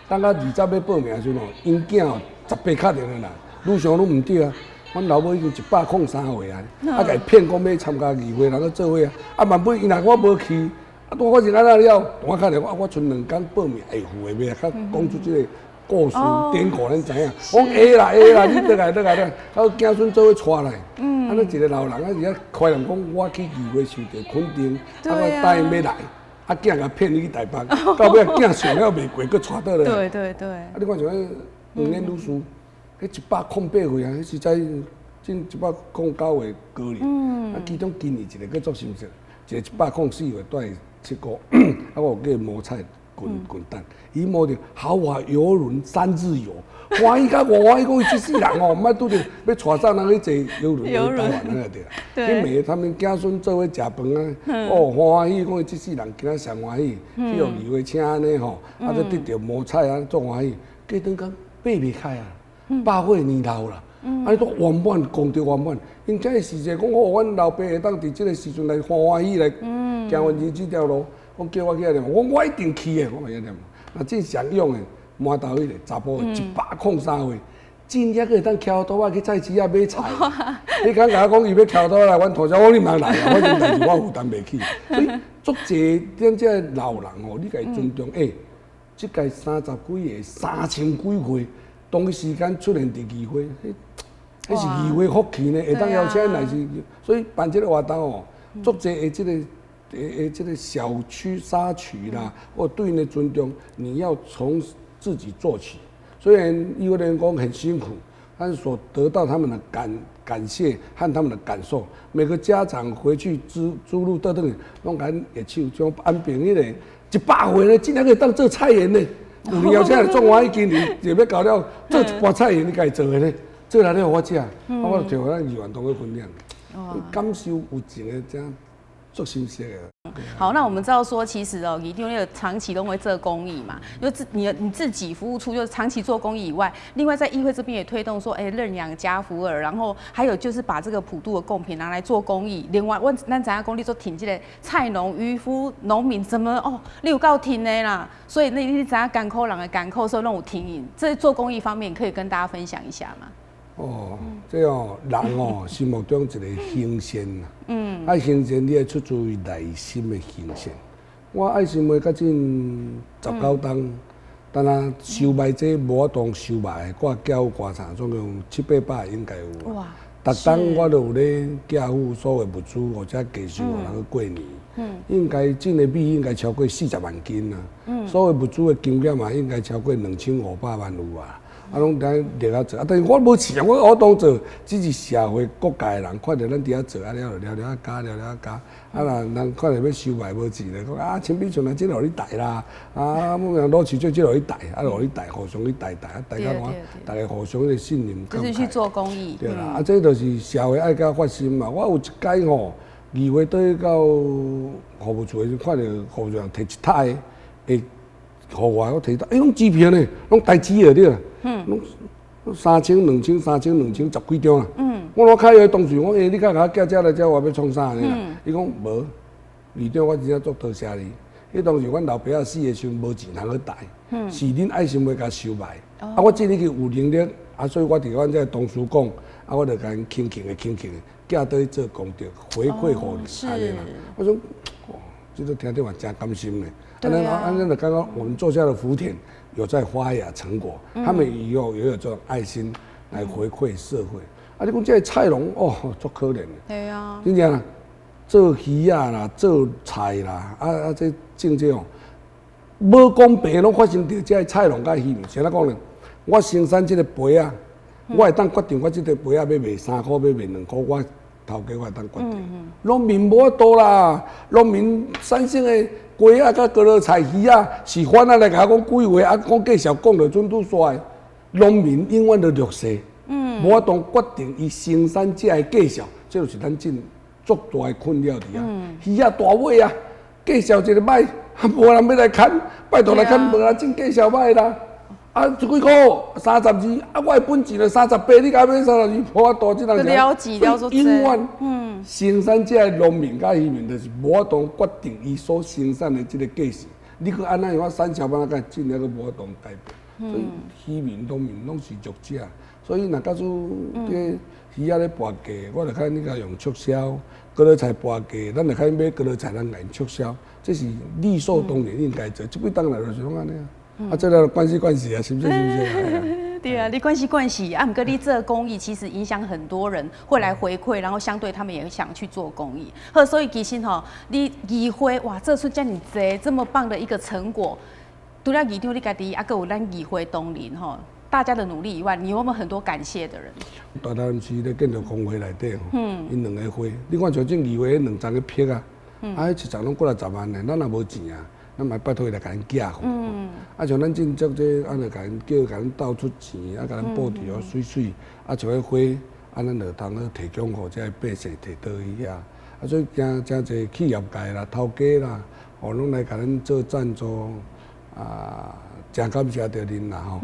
等到20要报名的时候，因囝哦18确定的啦。愈想愈唔对啊！阮老母已经103岁啊，啊，甲伊骗讲要参加议会，人去做伙啊，啊，万不因若我无去，啊，我是安怎了？我看着我剩2天报名会赴的，要较讲出这个故事典故，咱知影。我会啦，你倒来，啊，子孙做伙带来，啊，咱一个老人啊，而且开人讲我去议会受到肯定，啊，我答应要来，啊，囝甲骗你去台北，到尾囝想了袂过，佫带倒来。对。啊，你看像迄黄燕女士。迄108岁啊，迄实在真109岁高龄。啊，其中今年一个叫做什么事？一个104岁带7个，啊，我有叫摸菜滚蛋，伊摸着豪华游轮3日游，欢喜甲我欢喜，讲伊这世人哦，毋爱拄着要带上人去坐游轮去台湾那个对啦。去美他们子孙做伙食饭啊，哦欢喜，讲伊这世人今仔上欢喜，去用议会请安尼吼，啊，再得着摸菜啊，足欢喜，过顿讲爬袂开啊。100岁年老啦，啊，都圆满，功德圆满。因这是说讲，哦，阮老爸会当伫这个时阵来欢喜来行完日这条路，讲叫我去遐念，我一定去的，我遐念。啊，正常用的满头迄个查甫103岁，真正个当翘刀啊去菜市啊买菜。你敢甲我讲伊要翘刀来，阮同事我你唔通来啊，我这代志我负担袂起。所以足侪咱这老人哦，你甲伊尊重，即届30几个，3000几岁。同个时间出现伫议会，迄是议会福气呢，会当邀请来是，所以办这个活动哦，足侪的这个小区沙区啦，或对因的尊重，你要从自己做起。虽然议会的员工很辛苦，但是所得到他们的感谢和他们的感受，每个家长回去诸路等等，拢敢热手，像安平迄个100岁呢，竟然可以当做菜园呢。有年邀请来种花，今年就要到了做一盘菜园，你家己做的呢，做来了互我食，我就摕互咱议员同去分享。感受有一个这足新鲜的。好，那我们知道说，其实哦，一定有长期都会做公益嘛，就你自己服务处就是长期做公益以外，另外在议会这边也推动说，认养家福儿，然后还有就是把这个普渡的贡品拿来做公益。另外，咱知影讲你做挺这个菜农、渔夫、农民怎么哦，你有够挺的啦，所以那你知影艰苦人的艰苦，所以让我挺赢。这做公益方面可以跟大家分享一下吗？哦，这哦，人哦，心目中一个行善啦。爱行善，你要出自于内心的行善。我爱心会较近19档，但啊收卖这无法当收卖，我缴瓜厂总共700-800应该有。哇！逐档我都有咧寄付所有物资或者寄送互人去过年。应该进的米应该超过40万斤啦。所有物资的金额嘛，应该超过2500万有啊。拢在立啊做，但是我无钱，我当做只是社会各界的人看到咱伫遐做，了了加，人看到要收买无钱咧，讲亲笔存啊，即互你带啦，某人攞钱即互你带，互你带，互相去带，大家讲，大家互相的信任。就是去做公益。对啦，这就是社会爱甲发心嘛。我有一届吼，议会倒去到服务处的时，看到服务处人摕一台的，互我摕到，拢支票呢，拢台纸的对啦。拢3000、2000、3000、2000，十几张啦。我攞开个同事，我你甲我寄遮来遮，我要创啥呢？伊讲无，2张我真正足多谢你。迄当时阮老爸死的时候无钱通去带，是恁爱心要甲收买。我这里去有能力，所以我伫阮这同事讲，我就甲因轻的，寄倒去做功德，回馈互你安尼啦。我说，这个听嘛真甘心嘞。安尼就刚刚我们做下的福田有在发芽成果，他们以后也有这种爱心来回馈社会。你讲这个菜农哦，足可怜的。对啊。真正啦，做鱼啊啦，做菜啦，这种这哦，无公平拢发生着这菜农甲渔民。谁来讲呢？我生产这个杯啊，我会当决定我这个杯啊要卖3块，要卖2块，我头家我会当决定。农民无法度啦，农民产生的鸡啊，甲高丽菜鱼啊，是反啊来甲我讲几话，讲介绍讲着准拄煞。农民永远都弱势，无法当决定伊生产者的介绍，这就是咱真足大的困扰伫啊。鱼啊大尾啊，介绍一个歹，无人要来砍，拜托来砍，无人真介绍歹啦。一几块32，我的本钱就38，你甲要32，无法度，这人就永远生产者的农民甲渔民，就是无法当决定伊所生产的这个价钱。你去安那样，我产销班甲进了，个无法当改变。所以渔民、农民拢是弱者，所以若假使这鱼仔咧拔价，我就看你甲用促销；高丽菜拔价，咱就看买高丽菜，咱来促销，这是理所当然应该做。这几当来就是讲安尼啊，这个关系啊，是不是？对啊，你关系啊，不过你这公益其实影响很多人会来回馈，然后相对他们也想去做公益。所以其实吼，你议会哇，做出这么多这么棒的一个成果。除了议长你家己，还有咱议会同仁吼，大家的努力以外，你有没有很多感谢的人？大潭市咧建筑工会内底吼，因2个会，你看像这议会2张个票啊，一张拢过来10万呢，咱也无钱啊，咱嘛拜托伊来甲咱寄付。像咱进足这，就甲因叫，甲咱倒出钱，甲咱布置哦水，像个花，咱就通去提供互这百姓摕倒去遐。所以真侪企业界啦、头家啦，拢来甲咱做赞助。真感谢着恁啦吼，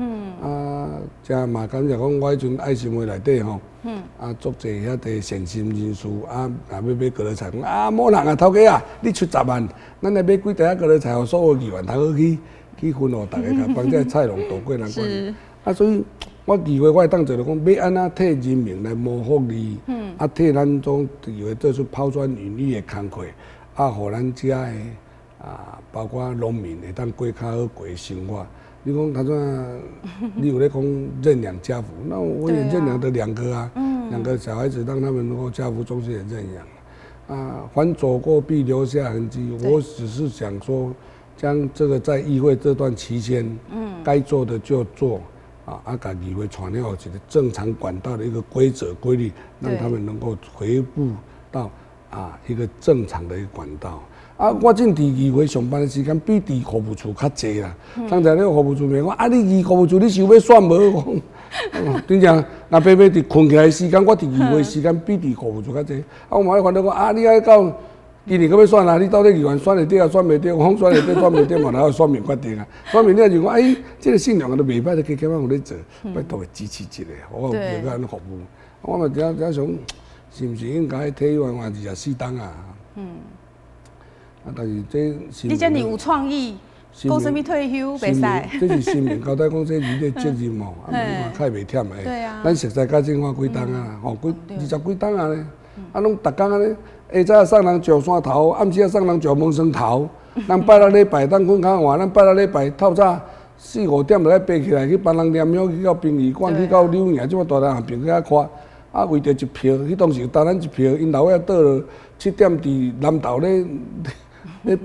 真嘛感谢讲我迄阵爱心会内底吼，足侪遐个善心人士要买高丽菜，讲某人啊头家啊，你出10万，咱来买几袋高丽菜，互所有议员通好去分互大家，甲帮这菜农渡过难关。所以我议会我会当做讲，要安怎替人民来谋福利，替咱种议会做出抛砖引玉的工课，互咱遮的。包括农民会当过较好过生活。你讲他说，你有咧讲认养家福，那我也认养的2个啊，2个小孩子让他们能够家福中心也认养。凡走过必留下痕迹。我只是想说，将这个在议会这段期间，该做的就做，把议会传了一个正常管道的一个规则规律，让他们能够回复到一个正常的一个管道。我正伫议会上班的时间比伫服务处较济啦。刚才那个服务处问我，你服务处你想要选无？真正，若白白伫困起来的时间，我伫议会时间比伫服务处较济。我嘛咧烦恼讲，你爱到今年搁要选啊，你到底议员选会到啊，选袂到，我选会到，选袂到嘛，然后选民决定啊。选民了就讲，哎，这个信用都袂歹，就加减有咧做，拜托支持一下，我有个安尼服务。我嘛只想，是毋是应该体育员24档啊？啊，但是这你遮尔有创意，讲什么退休袂使？这是新民交代讲，这是你的责任哦，啊，较袂忝诶。对啊。咱熟悉甲政府几档啊，吼，20几档啊咧，啊，拢逐工安尼，下早送人石山头，暗时送人石门山头。咱拜六礼拜当困较晚，咱拜六礼拜透早4、5点就来爬起来，去帮人念庙，去到殡仪馆，去到柳营，即摆大人行平去遐看。啊，为着一票，迄当时当咱一票，因老爷倒了7点伫南投咧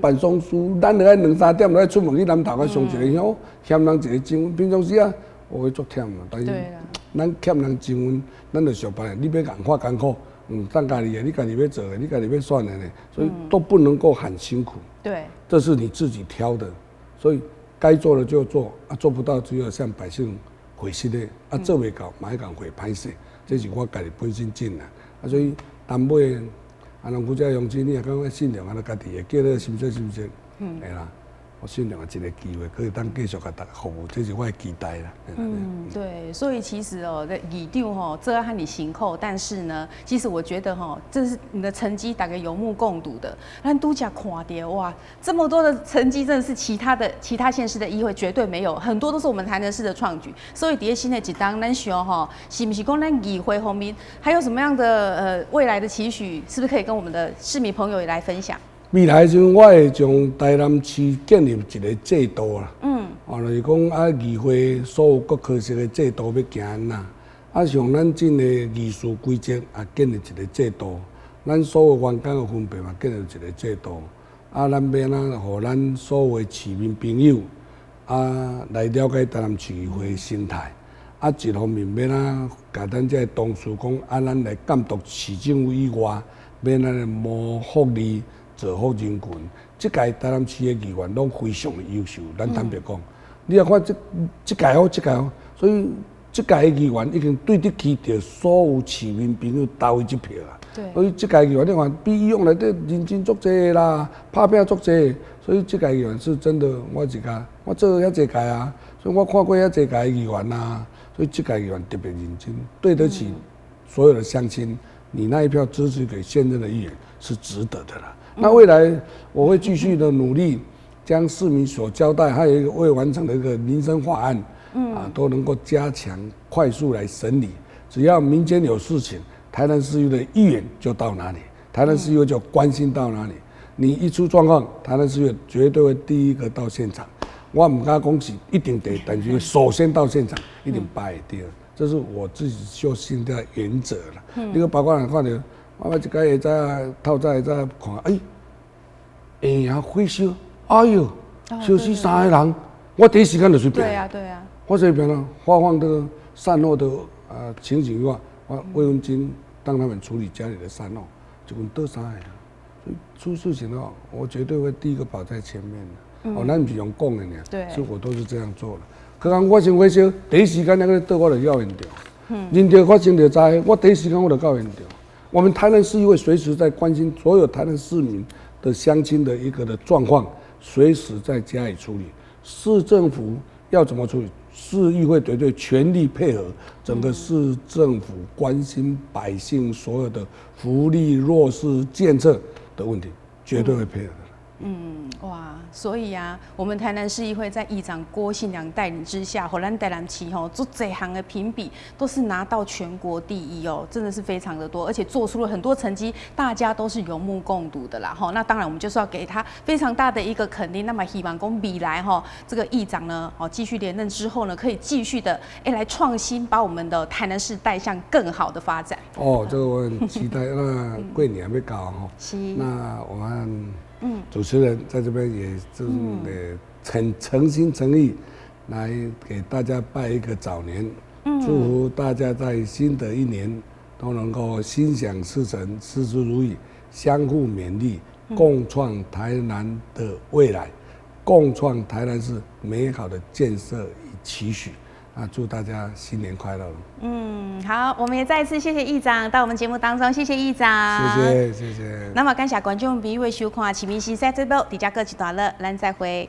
办丧事，咱就爱2、3点就爱出门去南投啊上一个乡，欠人一个证文。平常时啊，我会足忝嘛，但是咱欠人证文，咱就上班，你要共发艰苦，当家己的，你家己要做的，你家己要选的呢，所以都不能够很辛苦。对，这是你自己挑的，所以该做的就做，啊，做不到只有向百姓回信的，啊，做袂到，嘛要共回歹势。这是我家己本身种啦，啊，所以淡尾，啊，人古遮乡亲，你也感觉信任啊，家己的，叫你心息，会啦。我信任一个机会，可以当继续甲大家服务，这是我的期待啦。对，所以其实哦，议长吼做啊和你辛苦，但是呢，其实我觉得吼，这是你的成绩，大家有目共睹的。咱都假看到哇，这么多的成绩，真的是其他县市的议会绝对没有，很多都是我们台南市的创举。所以伫新的一档，咱想吼，是不是讲咱议会方面还有什么样的未来的期许？是不是可以跟我们的市民朋友也来分享？未来时阵，我会将台南市建立一个制度啦。就是讲啊，议会所有各科室的制度要行安那，啊，像咱整个议事规则也建立一个制度，咱所有员工的分配嘛建立一个制度，啊，咱要哪互咱所有的市民朋友啊来了解台南市议会的生态，啊，一方面要哪甲咱这同事讲，啊，咱来监督市政府以外，要哪来谋福利。造福人群，这届台南市的议员拢非常的优秀。咱坦白讲，你也看这届好，所以这届的议员已经对得起着所有市民朋友投一票啊。所以这届议员你看比以往内底认真足济啦，拍拼足济，所以这届议员是真的，我做遐济届啊，所以我看过遐济届的议员啊，所以这届议员特别认真，对得起所有的乡亲。你那一票支持给现任的议员是值得的啦。那未来我会继续的努力，将市民所交代还有一个未完成的一个民生法案，都能够加强快速来审理。只要民间有事情，台南市议会的议员就到哪里，台南市议会就关心到哪里。你一出状况，台南市议会绝对会第一个到现场。我唔敢讲是一定得，但是首先到现场，一定摆会到。这是我自己修行的原则啦。你个包括人看到，我一个下早透早下早看，下火烧，哎呦，烧死3个人，我第一时间就去变。对啊。我这边呢，发放这个善后的情形以外，我慰问金让他们处理家里的善后，结果得3个人。所以出事情的话，我绝对会第一个跑在前面的。咱不是用讲的呢，所以我都是这样做的。可能我先火烧，第一时间那个倒我就到现场，人着发生着灾，我第一时间我就到现场。我们台南市议会随时在关心所有台南市民的乡亲的一个的状况，随时在加以处理。市政府要怎么处理？市议会绝对全力配合整个市政府关心百姓所有的福利、弱势、建设的问题，绝对会配合的。哇，所以啊，我们台南市议会在议长郭信良带领之下，咱台南市做这行的评比都是拿到全国第一哦，真的是非常的多，而且做出了很多成绩，大家都是有目共睹的啦。那当然，我们就是要给他非常大的一个肯定。那么希望未来这个议长呢，继续连任之后呢，可以继续的来创新，把我们的台南市带向更好的发展。这个我很期待。那过年要到是，那我们。主持人在这边也就是很诚心诚意来给大家拜一个早年，祝福大家在新的一年都能够心想事成、事事如意，相互勉励，共创台南的未来，共创台南市美好的建设与期许。祝大家新年快乐。好，我们也再一次谢谢议长到我们节目当中，谢谢议长，谢谢。那么感谢观众朋友的收看《市民时事节目》，大家各一段落，咱再会。